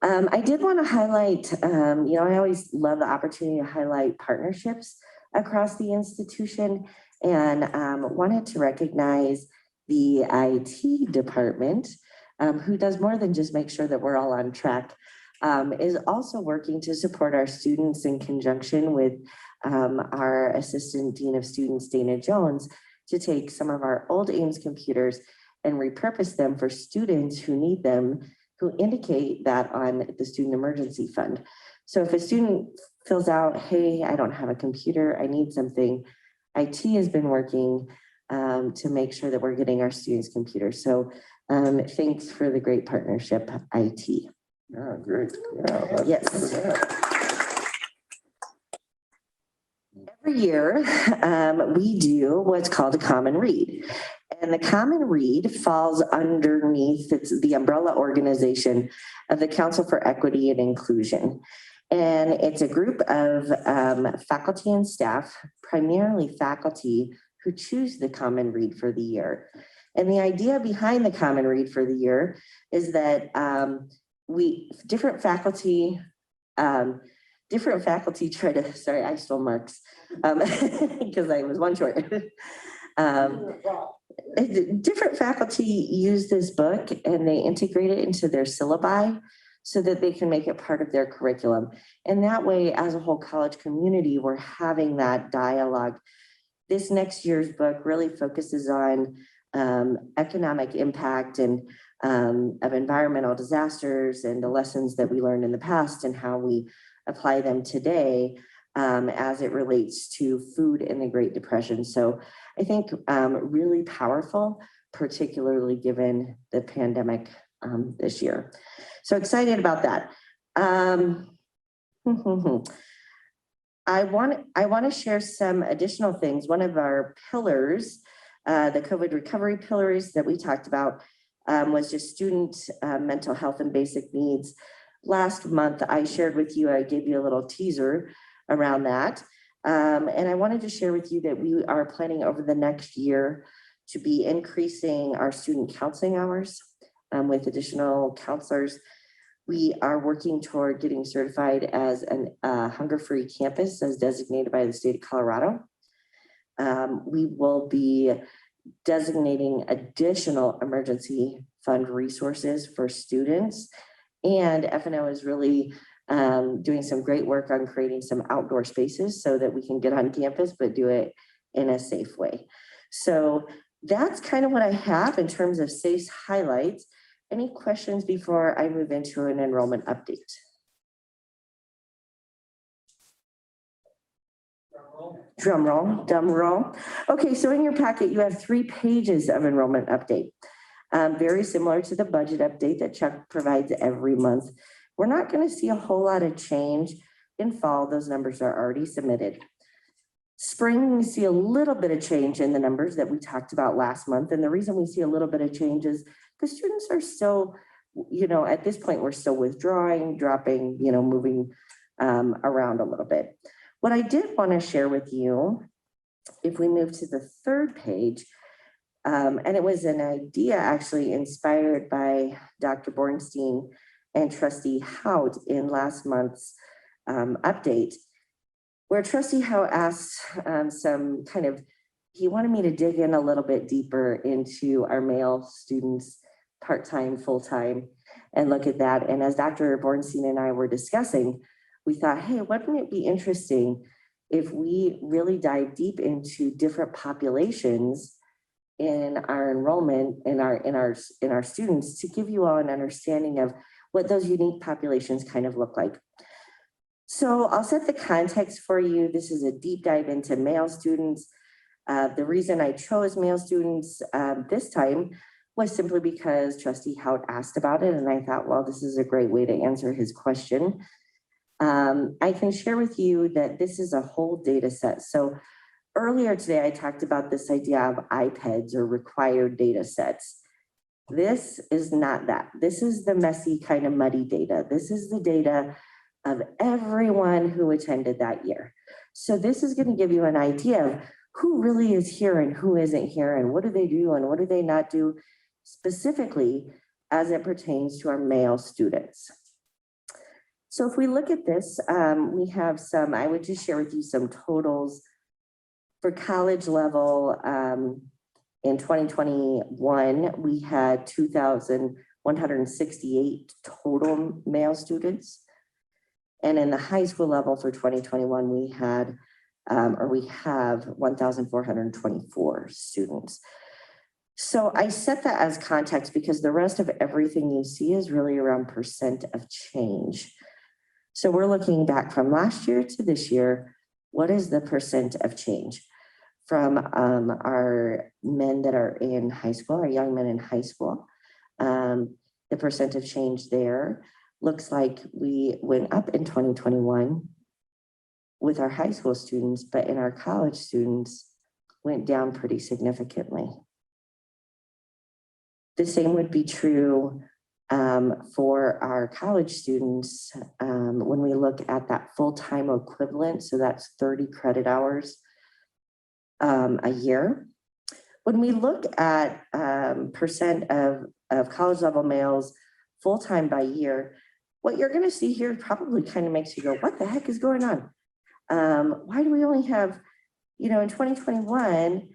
I did want to highlight, I always love the opportunity to highlight partnerships across the institution, and wanted to recognize the IT department, who does more than just make sure that we're all on track, is also working to support our students in conjunction with our Assistant Dean of Students, Dana Jones, to take some of our old Ames computers and repurpose them for students who need them, who indicate that on the Student Emergency Fund. So if a student fills out, hey, I don't have a computer, I need something, IT has been working to make sure that we're getting our students computers. So thanks for the great partnership, IT. Yeah, great. Yeah. Yes. Every year, we do what's called a common read. And the common read falls underneath the umbrella organization of the Council for Equity and Inclusion. And it's a group of faculty and staff, primarily faculty, who choose the common read for the year. And the idea behind the common read for the year is that different faculty try to, sorry, I stole Mark's because I was one short. Different faculty use this book and they integrate it into their syllabi so that they can make it part of their curriculum. And that way, as a whole college community, we're having that dialogue. This next year's book really focuses on economic impact and of environmental disasters and the lessons that we learned in the past and how we apply them today as it relates to food in the Great Depression. So I think really powerful, particularly given the pandemic this year. So excited about that. I want to share some additional things. One of our pillars, the COVID recovery pillars that we talked about was just student mental health and basic needs. Last month, I shared with you, I gave you a little teaser around that. And I wanted to share with you that we are planning over the next year to be increasing our student counseling hours with additional counselors. We are working toward getting certified as a hunger-free campus as designated by the state of Colorado. We will be designating additional emergency fund resources for students. And FNO is really doing some great work on creating some outdoor spaces so that we can get on campus, but do it in a safe way. So that's kind of what I have in terms of SAFE's highlights. Any questions before I move into an enrollment update? Drum roll, drum roll. Okay, so in your packet, you have 3 pages of enrollment update. Very similar to the budget update that Chuck provides every month. We're not going to see a whole lot of change in fall. Those numbers are already submitted. Spring, we see a little bit of change in the numbers that we talked about last month. And the reason we see a little bit of change is because students are still, at this point, we're still withdrawing, dropping, moving around a little bit. What I did want to share with you, if we move to the 3rd page, and it was an idea actually inspired by Dr. Bornstein and Trustee Hout in last month's update, where Trustee Hout asked he wanted me to dig in a little bit deeper into our male students, part-time, full-time, and look at that. And as Dr. Bornstein and I were discussing, we thought, hey, wouldn't it be interesting if we really dive deep into different populations in our enrollment, in our students, to give you all an understanding of what those unique populations kind of look like. So I'll set the context for you. This is a deep dive into male students. The reason I chose male students this time was simply because Trustee Hout asked about it, and I thought, well, this is a great way to answer his question. I can share with you that this is a whole data set. So Earlier today, I talked about this idea of iPads or required data sets. This is not that. This is the messy kind of muddy data. This is the data of everyone who attended that year. So this is going to give you an idea of who really is here and who isn't here and what do they do and what do they not do, specifically as it pertains to our male students. So if we look at this, we have some, I would just share with you some totals for college level. In 2021, we had 2,168 total male students. And in the high school level for 2021, we had, we have 1,424 students. So I set that as context because the rest of everything you see is really around percent of change. So we're looking back from last year to this year. What is the percent of change from our men that are in high school, our young men in high school? The percent of change there looks like we went up in 2021 with our high school students, but in our college students went down pretty significantly. The same would be true for our college students when we look at that full-time equivalent, so that's 30 credit hours a year. When we look at percent of college level males full-time by year, what you're going to see here probably kind of makes you go, what the heck is going on? Why do we only have, in 2021,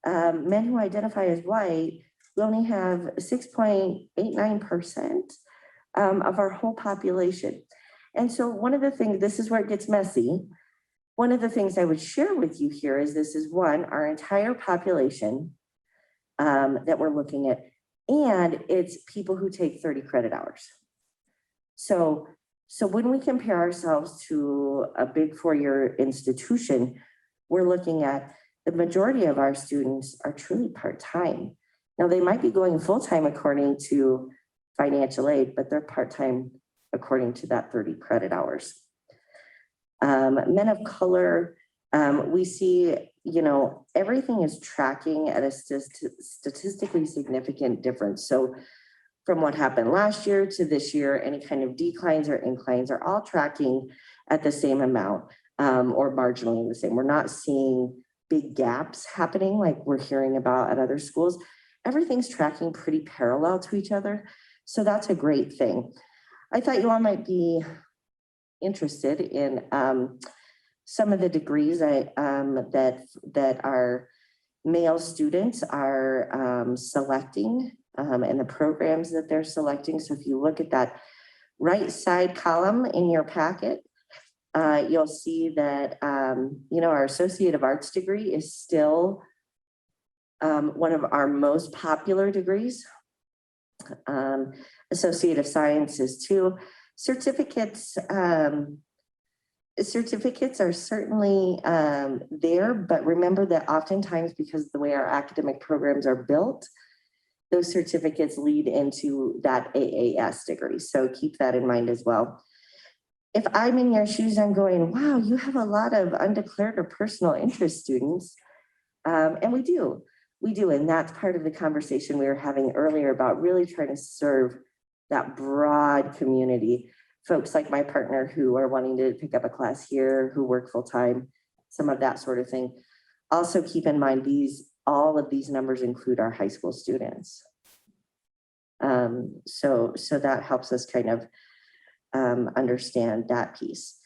men who identify as white, we only have 6.89% of our whole population. And so one of the things, this is where it gets messy. One of the things I would share with you here is this is one, our entire population that we're looking at, and it's people who take 30 credit hours. So when we compare ourselves to a big four-year institution, we're looking at the majority of our students are truly part-time. Now they might be going full-time according to financial aid, but they're part-time according to that 30 credit hours. Men of color, we see, everything is tracking at a statistically significant difference. So from what happened last year to this year, any kind of declines or inclines are all tracking at the same amount or marginally the same. We're not seeing big gaps happening like we're hearing about at other schools. Everything's tracking pretty parallel to each other. So that's a great thing. I thought you all might be interested in some of the degrees that our male students are selecting and the programs that they're selecting. So if you look at that right side column in your packet, you'll see that, our Associate of Arts degree is still one of our most popular degrees. Associate of Sciences too. Certificates are certainly there, but remember that oftentimes because of the way our academic programs are built, those certificates lead into that AAS degree. So keep that in mind as well. If I'm in your shoes, I'm going, wow, you have a lot of undeclared or personal interest students. And we do. And that's part of the conversation we were having earlier about really trying to serve that broad community. Folks like my partner who are wanting to pick up a class here, who work full-time, some of that sort of thing. Also keep in mind all of these numbers include our high school students. So that helps us kind of understand that piece.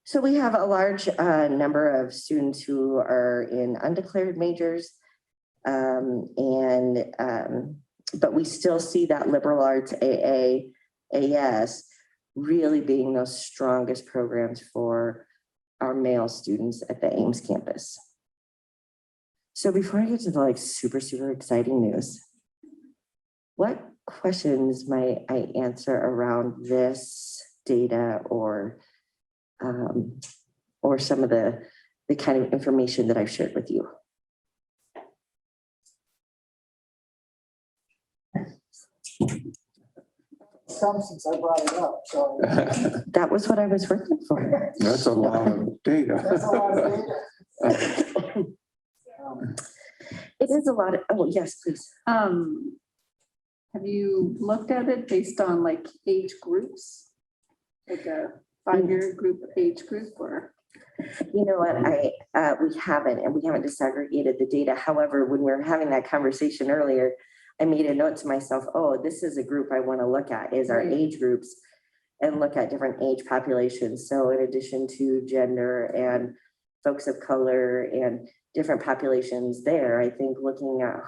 So we have a large number of students who are in undeclared majors, but we still see that liberal arts AS really being those strongest programs for our male students at the Ames campus. So before I get to the super, super exciting news, what questions might I answer around this data or some of the kind of information that I've shared with you? Some since I brought it up, so. That was what I was working for. That's a lot of data. That's a lot of data. It is a lot of, oh, yes, please. Have you looked at it based on like age groups? Like a 5-year group, age group, or? You know what, we haven't disaggregated the data. However, when we were having that conversation earlier, I made a note to myself, oh, this is a group I want to look at, is our age groups, and look at different age populations. So in addition to gender and folks of color and different populations there, I think looking at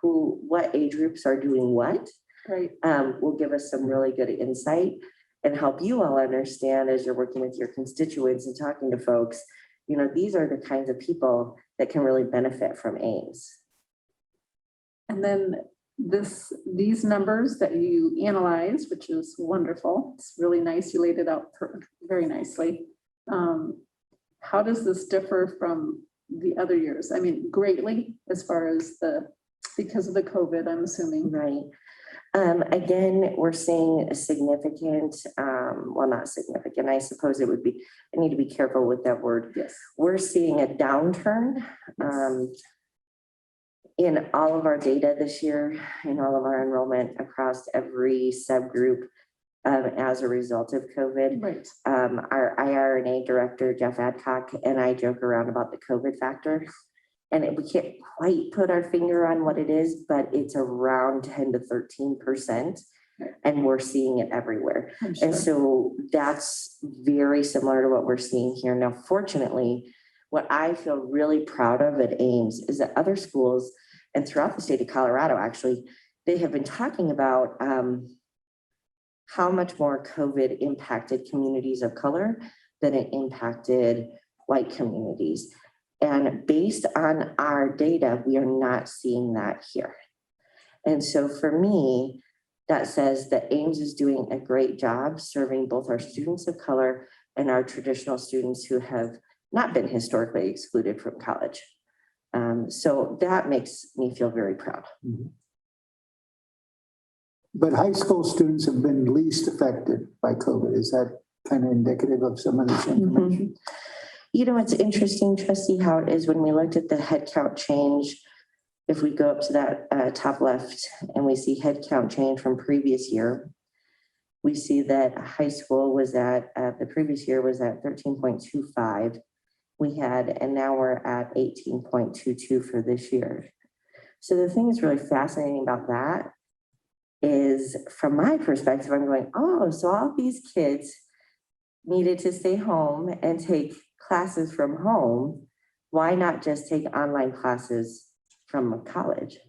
what age groups are doing what will give us some really good insight and help you all understand as you're working with your constituents and talking to folks, you know, these are the kinds of people that can really benefit from Ames. And then these numbers that you analyze, which is wonderful. It's really nice. You laid it out very nicely. How does this differ from the other years? I mean, greatly as far as because of the COVID, I'm assuming. Right. Again, we're seeing a significant, well, not significant, I suppose it would be, I need to be careful with that word. Yes. We're seeing a downturn in all of our data this year, in all of our enrollment across every subgroup as a result of COVID. Right. Our IRNA director, Jeff Adcock, and I joke around about the COVID factor. And we can't quite put our finger on what it is, but it's around 10 to 13%. And we're seeing it everywhere. Sure. And so that's very similar to what we're seeing here. Now, fortunately, what I feel really proud of at Ames is that other schools and throughout the state of Colorado, actually, they have been talking about how much more COVID impacted communities of color than it impacted white communities. And based on our data, we are not seeing that here. And so for me, that says that Ames is doing a great job serving both our students of color and our traditional students who have not been historically excluded from college. So that makes me feel very proud. But high school students have been least affected by COVID. Is that kind of indicative of some of this information? You know, it's interesting, Trustee, how it is when we looked at the head count change. If we go up to that top left and we see head count change from previous year, we see that high school was at, the previous year was at 13.25. We had, and now we're at 18.22 for this year. So the thing that's really fascinating about that is, from my perspective, I'm going, oh, so all these kids needed to stay home and take classes from home. Why not just take online classes from college,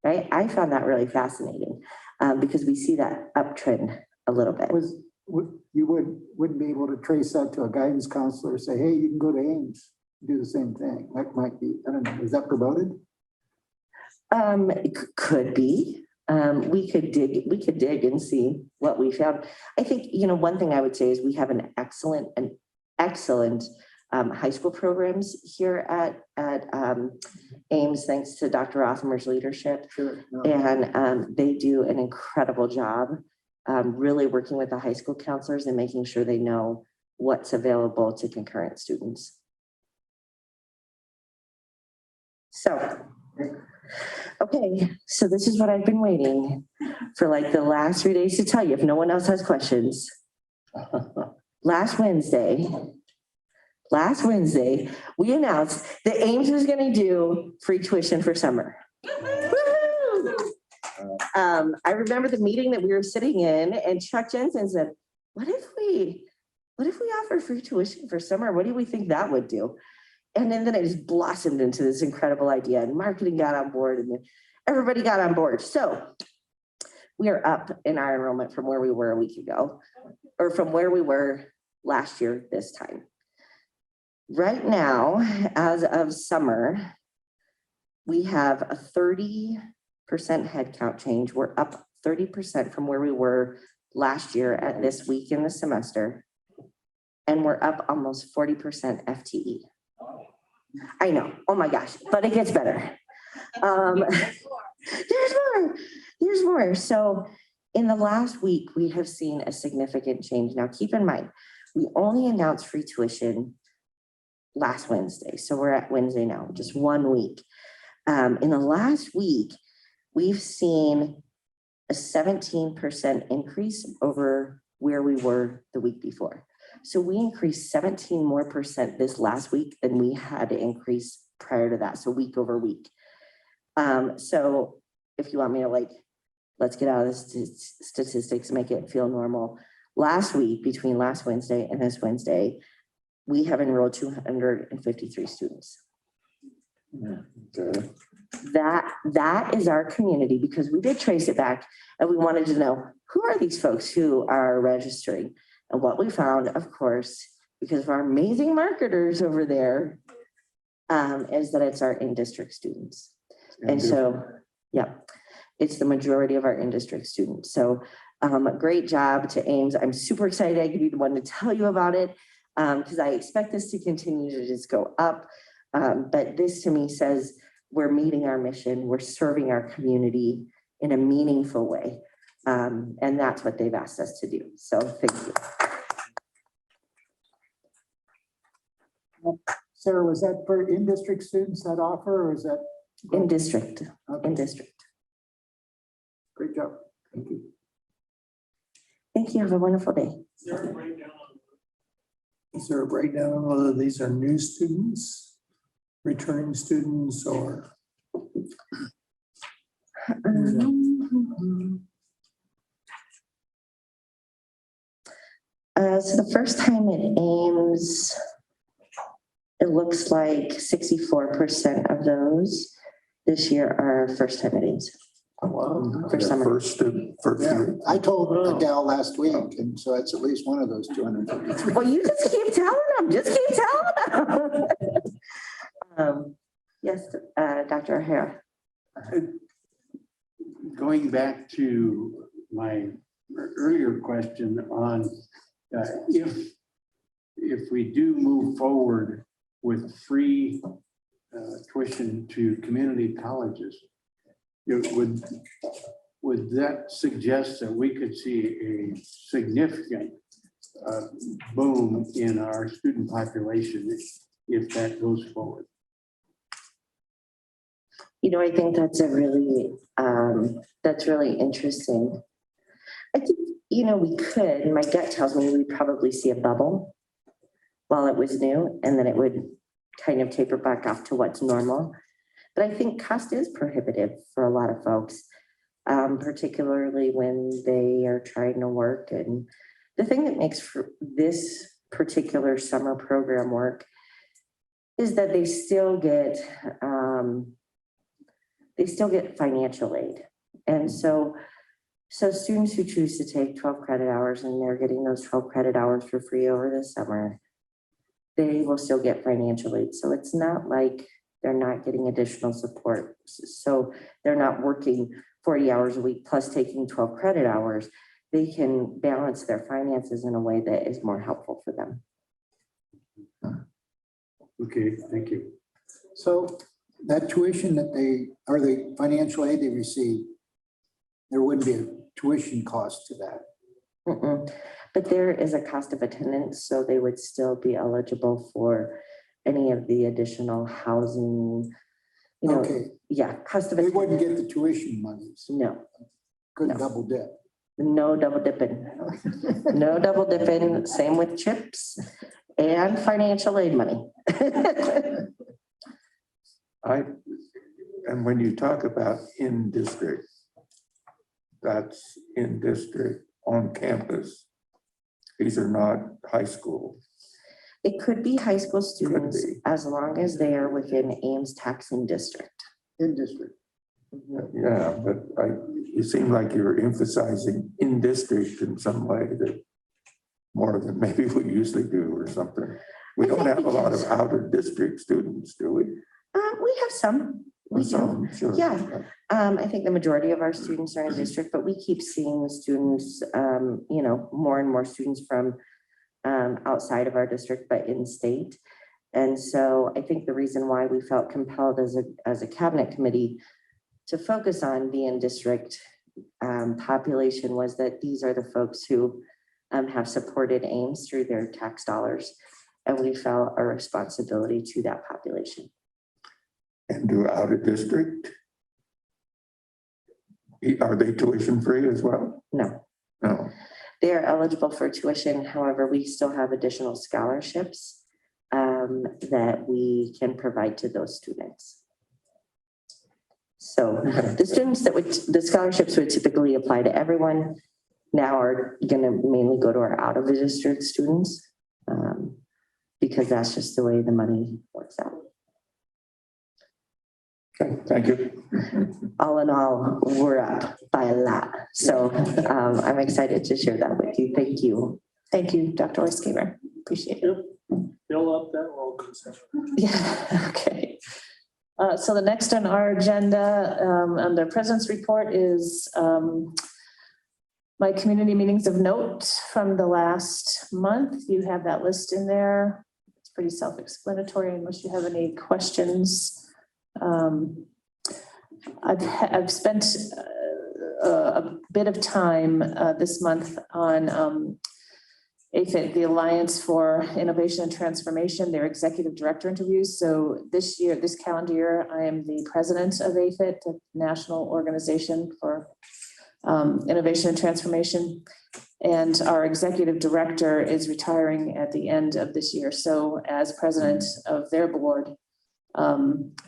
right? I found that really fascinating because we see that uptrend a little bit. You wouldn't be able to trace that to a guidance counselor, say, hey, you can go to Ames, do the same thing. That might be, I don't know, is that promoted? It could be. We could dig and see what we found. I think, you know, one thing I would say is we have an excellent high school programs here at Ames, thanks to Dr. Rothamer's leadership. Sure. No. And they do an incredible job really working with the high school counselors and making sure they know what's available to concurrent students. So, okay, so this is what I've been waiting for like the last 3 days to tell you if no one else has questions. Last Wednesday, we announced that Ames was going to do free tuition for summer. I remember the meeting that we were sitting in, and Chuck Jensen said, what if we offer free tuition for summer? What do we think that would do? And then it just blossomed into this incredible idea, and marketing got on board, and then everybody got on board. So we are up in our enrollment from where we were a week ago, or from where we were last year this time. Right now, as of summer, we have a 30% headcount change. We're up 30% from where we were last year at this week in the semester. And we're up almost 40% FTE. I know, oh my gosh, but it gets better. There's more. So in the last week, we have seen a significant change. Now, keep in mind, we only announced free tuition last Wednesday. So we're at Wednesday now, just 1 week. In the last week, we've seen a 17% increase over where we were the week before. So we increased 17% more this last week than we had to increase prior to that. So week over week. So if you want me to let's get out of the statistics, make it feel normal. Last week, between last Wednesday and this Wednesday, we have enrolled 253 students. Okay. That is our community, because we did trace it back and we wanted to know who are these folks who are registering. And what we found, of course, because of our amazing marketers over there, is that it's our in-district students. And so, yeah, it's the majority of our in-district students. So great job to Ames. I'm super excited I could be the one to tell you about it, because I expect this to continue to just go up. But this to me says we're meeting our mission, we're serving our community in a meaningful way. And that's what they've asked us to do. So thank you. Sarah, was that for in-district students, that offer, or is that? In district, Okay. in district. Great job. Thank you. Thank you. Have a wonderful day. Is there a breakdown on whether these are new students, returning students, or? So the first time at Ames, it looks like 64% of those this year are first time at Ames. For summer. First Yeah, year. I told a gal last week, and so that's at least one of those 253. Well, you just keep telling them, yes, Dr. O'Hara. Going back to my earlier question on if we do move forward with free tuition to community colleges, would that suggest that we could see a significant boom in our student population if that goes forward? You know, I think that's really interesting. I think, we could, my gut tells me we'd probably see a bubble while it was new, and then it would kind of taper back off to what's normal. But I think cost is prohibitive for a lot of folks, particularly when they are trying to work. And the thing that makes this particular summer program work is that they still get financial aid. And so students who choose to take 12 credit hours and they're getting those 12 credit hours for free over the summer, they will still get financial aid. So it's not like they're not getting additional support. So they're not working 40 hours a week plus taking 12 credit hours. They can balance their finances in a way that is more helpful for them. Okay, thank you. So that tuition that or the financial aid they receive, there wouldn't be a tuition cost to that. But there is a cost of attendance, so they would still be eligible for any of the additional housing, Okay. Yeah, cost of They attendance. wouldn't get the tuition monies. No. Couldn't No. double dip. No double dipping. No double dipping. Same with chips and financial aid money. And when you talk about in district, that's in district on campus. These are not high school. It could be high school students as long as they are within Ames taxing district. In district. Yeah, but you seem like you're emphasizing in district in some way that more than maybe we usually do or something. We don't have a lot of outer district students, do we? We have some. We do. Sure. Yeah. I think the majority of our students are in district, but we keep seeing students, more and more students from outside of our district, but in state. And so I think the reason why we felt compelled as a cabinet committee to focus on the in-district population was that these are the folks who have supported Ames through their tax dollars. and we felt a responsibility to that population. And do out of district? Are they tuition free as well? No. No. They are eligible for tuition. However, we still have additional scholarships that we can provide to those students. So the scholarships would typically apply to everyone, now are going to mainly go to our out of the district students because that's just the way the money works out. Okay, thank you. All in all, we're up by a lot. So I'm excited to share that with you. Thank you. Thank you, Dr. Orskamer. Appreciate it. Fill up that roll. Yeah, okay. So the next on our agenda under President's Report is my community meetings of note from the last month. You have that list in there. It's pretty self-explanatory unless you have any questions. I've spent a bit of time this month on AFIT, the Alliance for Innovation and Transformation, their executive director interviews. So this calendar year, I am the president of AFIT, the National Organization for Innovation and Transformation. And our executive director is retiring at the end of this year. So as president of their board,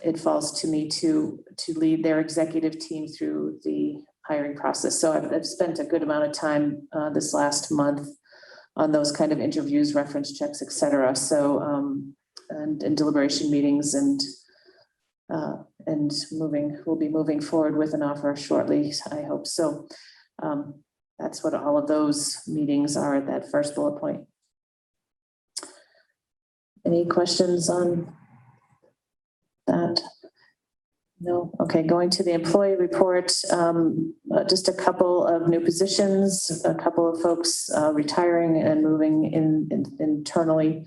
it falls to me to lead their executive team through the hiring process. So I've spent a good amount of time this last month on those kind of interviews, reference checks, et cetera. So, and deliberation meetings and we'll be moving forward with an offer shortly, I hope. So that's what all of those meetings are at that first bullet point. Any questions on that? No. Okay, going to the employee report, just a couple of new positions, a couple of folks retiring and moving internally.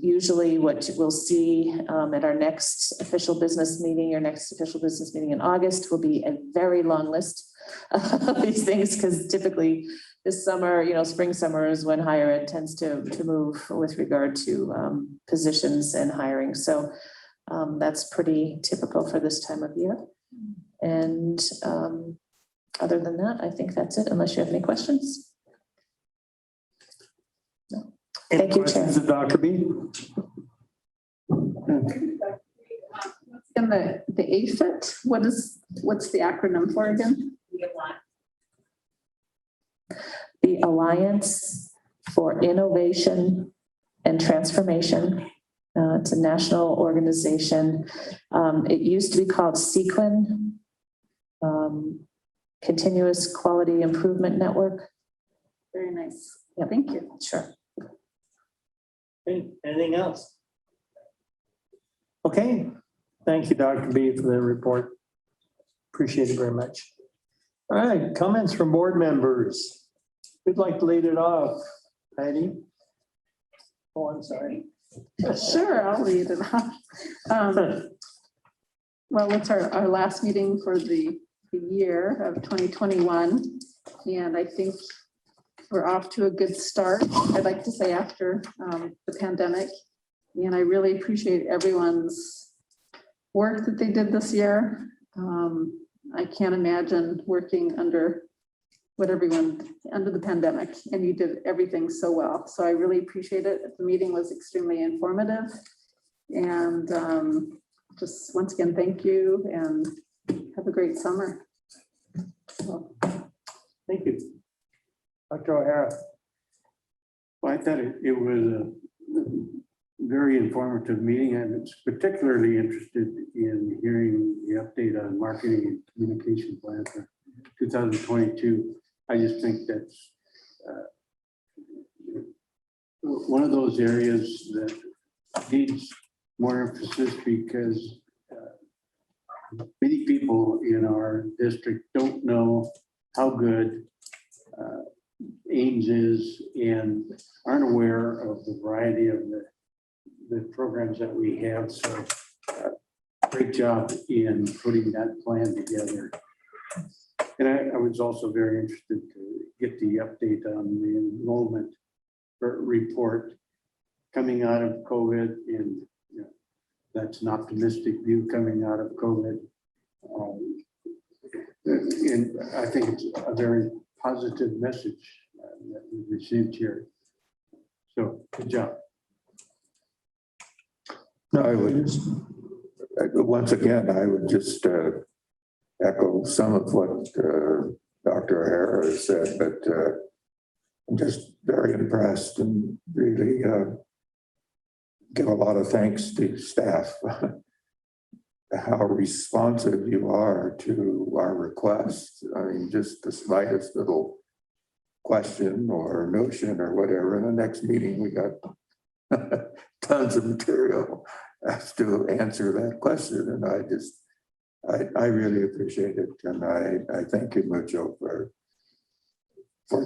Usually what we'll see at our next official business meeting, in August, will be a very long list of these things, because typically this summer, spring, summer is when higher ed tends to move with regard to positions and hiring. So that's pretty typical for this time of year. And other than that, I think that's it, unless you have any questions. No. Thank you, Chair. Dr. B. And the AFIT, what's the acronym for again? The Alliance for Innovation and Transformation. It's a national organization. It used to be called Sequin, Continuous Quality Improvement Network. Very nice. Yeah, thank you. Sure. Okay, anything else? Okay, thank you, Dr. B, for the report. Appreciate it very much. All right, comments from board members. Who'd like to lead it off? Heidi? Oh, I'm sorry. Sure, I'll lead it off. Well, it's our last meeting for the year of 2021. And I think we're off to a good start, I'd like to say, after the pandemic. And I really appreciate everyone's work that they did this year. I can't imagine working under the pandemic, and you did everything so well. So I really appreciate it. The meeting was extremely informative. And just once again, thank you and have a great summer. Thank you. Dr. O'Hara. Well, I thought it was a very informative meeting. I was particularly interested in hearing the update on marketing and communication plan for 2022. I just think that's one of those areas that needs more emphasis, because many people in our district don't know how good Ames is and aren't aware of the variety of the programs that we have. So great job in putting that plan together. And I was also very interested to get the update on the enrollment report. coming out of COVID, and you know, that's an optimistic view coming out of COVID. And I think it's a very positive message that we received here. So good job. I would, once again, I would just echo some of what Dr. O'Hara has said, but I'm just very impressed and really give a lot of thanks to staff. How responsive you are to our requests. I mean, just the slightest little question or notion or whatever. In the next meeting, we got tons of material as to answer that question. And I really appreciate it. And I thank you, Mucho, for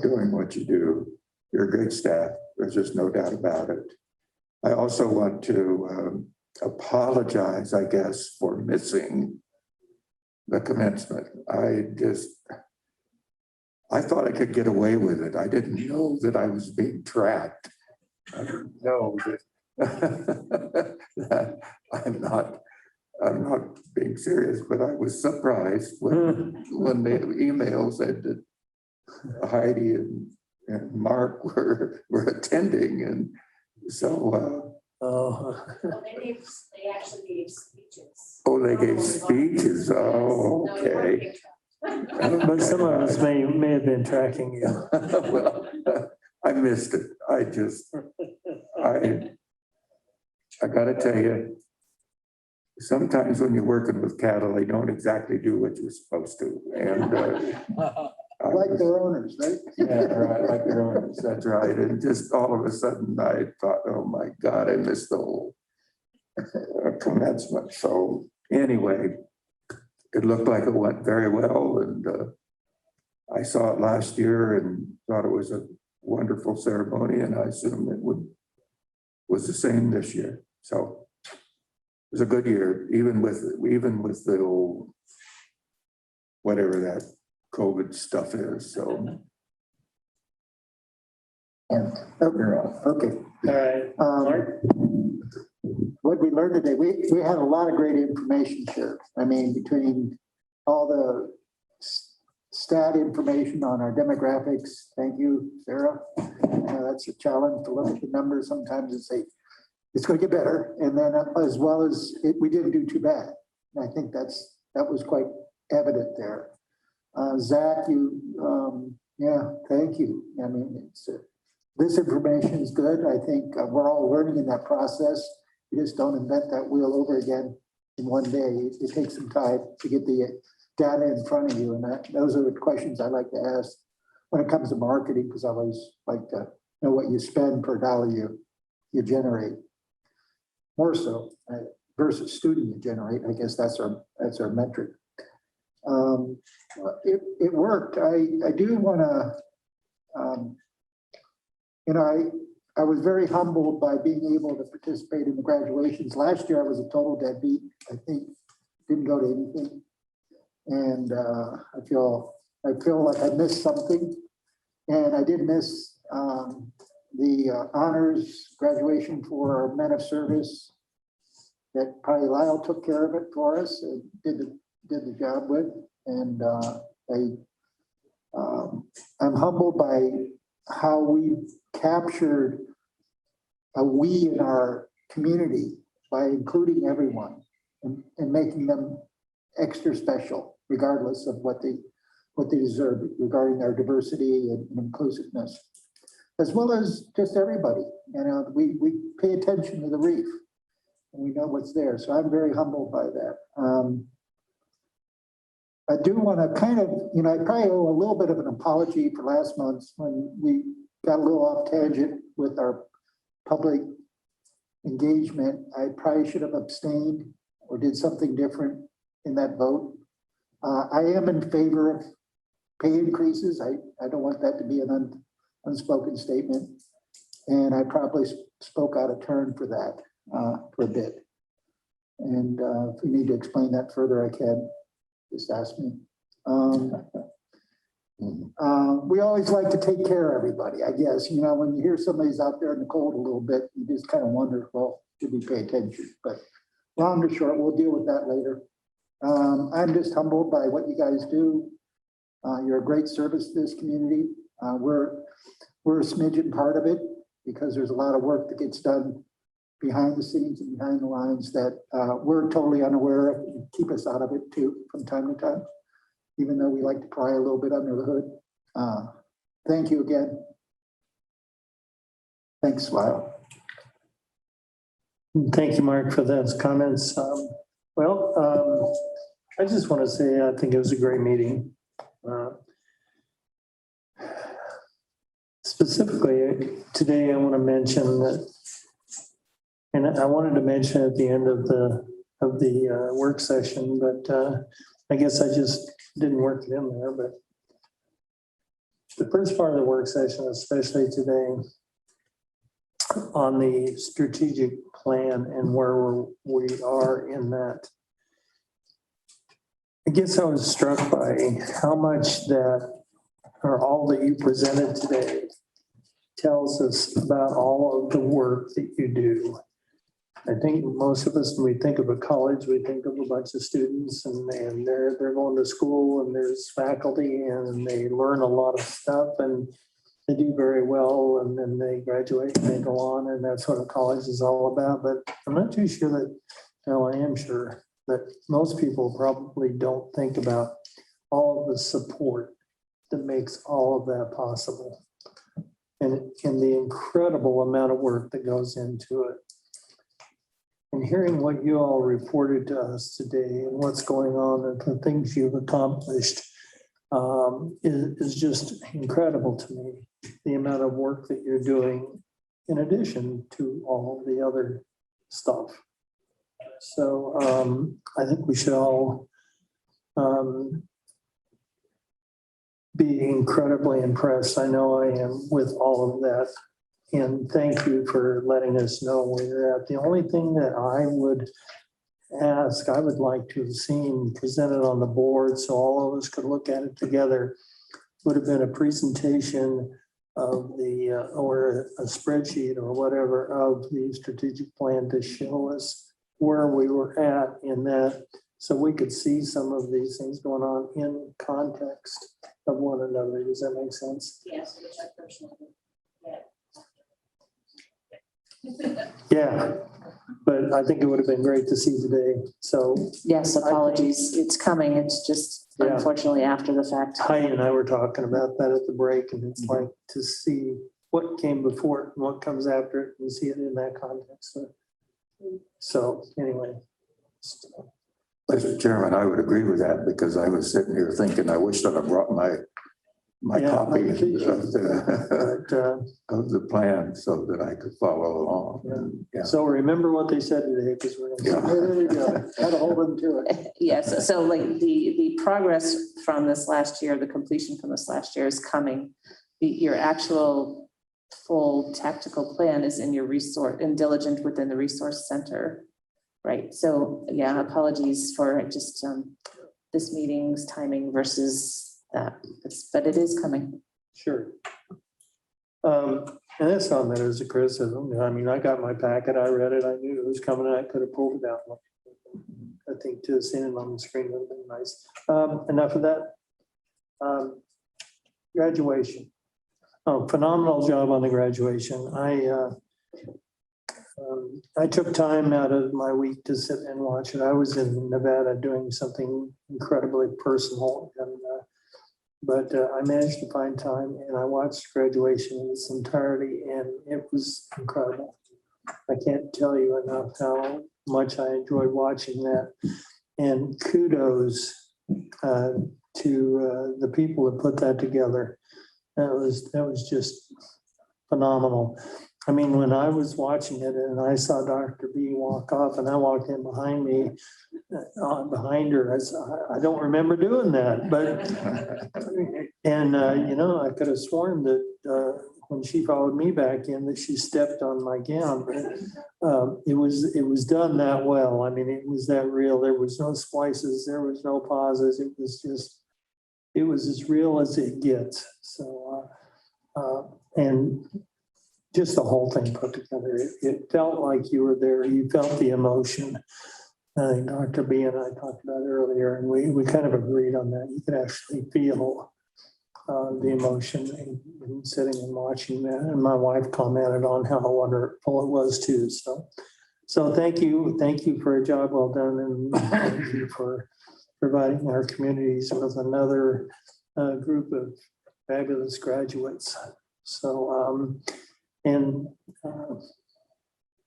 doing what you do. You're a great staff. There's just no doubt about it. I also want to apologize, I guess, for missing the commencement. I thought I could get away with it. I didn't know that I was being tracked. I didn't know that I'm not being serious, but I was surprised when the email said that Heidi and Mark were attending, and so They actually gave speeches. oh, they gave speeches. Oh, okay. But some of us may have been tracking you. Well, I missed it. I gotta tell you, sometimes when you're working with cattle, they don't exactly do what you're supposed to. And Like their owners, right? yeah, right, like their owners. That's right. And just all of a sudden, I thought, oh my God, I missed the whole commencement. So anyway, it looked like it went very well, and I saw it last year and thought it was a wonderful ceremony, and I assume it was the same this year. So it was a good year, even with the old whatever that COVID stuff is. So Okay. All right. What we learned today, we had a lot of great information shared. I mean, between all the stat information on our demographics. Thank you, Sarah. That's a challenge to look at the numbers sometimes and say, it's going to get better. And then as well as we didn't do too bad. And I think that was quite evident there. Zach, thank you. I mean, this information is good. I think we're all learning in that process. You just don't invent that wheel over again in one day. It takes some time to get the data in front of you. And those are the questions I like to ask when it comes to marketing, because I always like to know what you spend per dollar you generate. More so versus student you generate. I guess that's our metric. It worked. I do want to, I was very humbled by being able to participate in the graduations. Last year, I was a total deadbeat. I think didn't go to anything. And I feel like I missed something. And I did miss the honors graduation for our men of service that probably Lyle took care of it for us and did the job with. And I'm humbled by how we captured a we in our community by including everyone and making them extra special, regardless of what they deserve regarding their diversity and inclusiveness, as well as just everybody. We pay attention to the reef and we know what's there. So I'm very humbled by that. I do want to kind of, I probably owe a little bit of an apology for last month when we got a little off tangent with our public engagement. I probably should have abstained or did something different in that vote. I am in favor of pay increases. I don't want that to be an unspoken statement. And I probably spoke out of turn for that for a bit. And if you need to explain that further, I can. Just ask me. We always like to take care of everybody, I guess. You know, when you hear somebody's out there in the cold a little bit, you just kind of wonder, well, should we pay attention? But long or short, we'll deal with that later. I'm just humbled by what you guys do. You're a great service to this community. We're a smidgen part of it because there's a lot of work that gets done behind the scenes and behind the lines that we're totally unaware of and keep us out of it too from time to time, even though we like to pry a little bit under the hood. Thank you again. Thanks, Lyle. Thank you, Mark, for those comments. I just want to say I think it was a great meeting. Specifically, today I want to mention that, and I wanted to mention at the end of the work session, but I guess I just didn't work it in there. But the first part of the work session, especially today, on the strategic plan and where we are in that. I guess I was struck by how much that, or all that you presented today, tells us about all of the work that you do. I think most of us, when we think of a college, we think of a bunch of students and they're going to school and there's faculty and they learn a lot of stuff and they do very well and then they graduate and they go on, and that's what a college is all about. But I'm not too sure that, well, I am sure that most people probably don't think about all of the support that makes all of that possible and the incredible amount of work that goes into it. And hearing what you all reported to us today and what's going on and the things you've accomplished is just incredible to me. The amount of work that you're doing in addition to all the other stuff. So I think we should all be incredibly impressed. I know I am with all of that. And thank you for letting us know where you're at. The only thing that I would ask, I would like to have seen presented on the board so all of us could look at it together, would have been a presentation of the, or a spreadsheet or whatever of the strategic plan to show us where we were at in that, so we could see some of these things going on in context of one another. Does that make sense? Yes, which I personally, Yeah, but I think it would have been great to see today. So Yes, apologies. It's coming. It's just Yeah. unfortunately after the fact. Heidi and I were talking about that at the break, and it's like to see what came before it and what comes after it and see it in that context. So anyway. Mr. Chairman, I would agree with that because I was sitting here thinking, I wish that I brought my copy of the plan so that I could follow along. Yeah. So remember what they said today, because we're gonna. There you go. Gotta hold them to it. Yes, so like the progress from this last year, the completion from this last year is coming. Your actual full tactical plan is in your resource, in diligent within the resource center. Right, so yeah, apologies for just this meeting's timing versus that, but it is coming. Sure. And that's not meant as a criticism. I mean, I got my packet, I read it, I knew it was coming, and I could have pulled it out. I think to see it on the screen would have been nice. Enough of that. Graduation. Oh, phenomenal job on the graduation. I took time out of my week to sit and watch it. I was in Nevada doing something incredibly personal, and but I managed to find time, and I watched graduation in its entirety, and it was incredible. I can't tell you enough how much I enjoyed watching that, and kudos to the people that put that together. That was just phenomenal. I mean, when I was watching it and I saw Dr. B walk off and I walked in behind me, behind her, I don't remember doing that, but, and I could have sworn that when she followed me back in that she stepped on my gown, but it was done that well. I mean, it was that real. There was no splices, there was no pauses. It was just it was as real as it gets. So, and just the whole thing put together, it felt like you were there. You felt the emotion. I think Dr. B and I talked about earlier, and we kind of agreed on that. You could actually feel the emotion in sitting and watching that. And my wife commented on how wonderful it was too. So thank you for a job well done, and thank you for providing our communities with another group of fabulous graduates. So,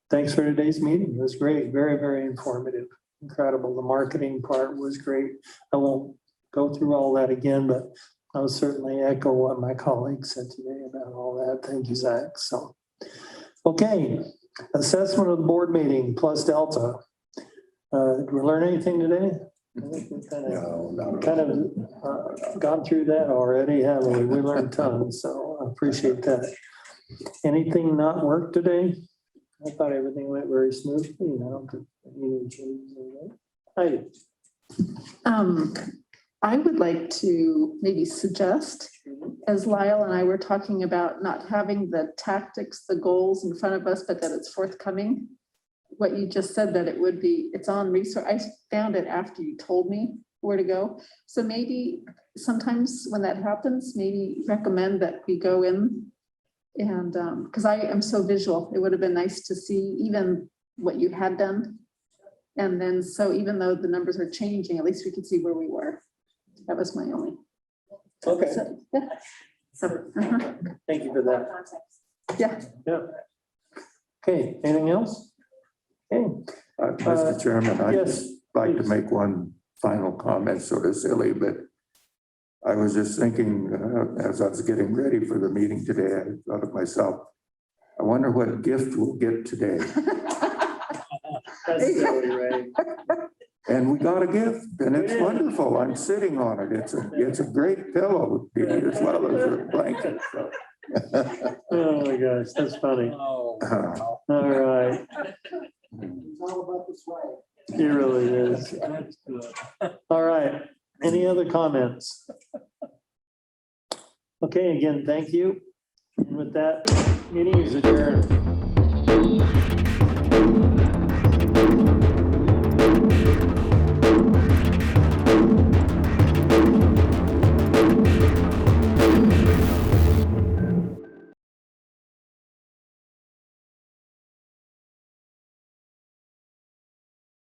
thanks for today's meeting. It was great, very, very informative, incredible. The marketing part was great. I won't go through all that again, but I'll certainly echo what my colleagues said today about all that. Thank you, Zach. So, okay, assessment of the board meeting plus Delta. Did we learn anything today? I think we kind of gone through that already, haven't we? We learned tons, so I appreciate that. Anything not work today? I thought everything went very smoothly. I don't think any changes in that. I would like to maybe suggest, as Lyle and I were talking about not having the tactics, the goals in front of us, but that it's forthcoming. What you just said, that it's on resource. I found it after you told me where to go. So maybe sometimes when that happens, maybe recommend that we go in and, because I am so visual, it would have been nice to see even what you had done. And then, so even though the numbers are changing, at least we could see where we were. That was my only. Okay. So, Thank you for that. Yeah. Yeah. Okay, anything else? Okay. Mr. Chairman, I'd yes, just like to make one final comment, sort of silly, but I was just thinking, as I was getting ready for the meeting today, I thought of myself, I wonder what gift we'll get today. That's silly, right? And we got a gift, and it's wonderful. I'm sitting on it. It's a great pillow as well as a blanket. So. Oh my gosh, that's funny. All right. It's all about the swag. It really is. All right. Any other comments? Okay, again, thank you. And with that, meeting is adjourned.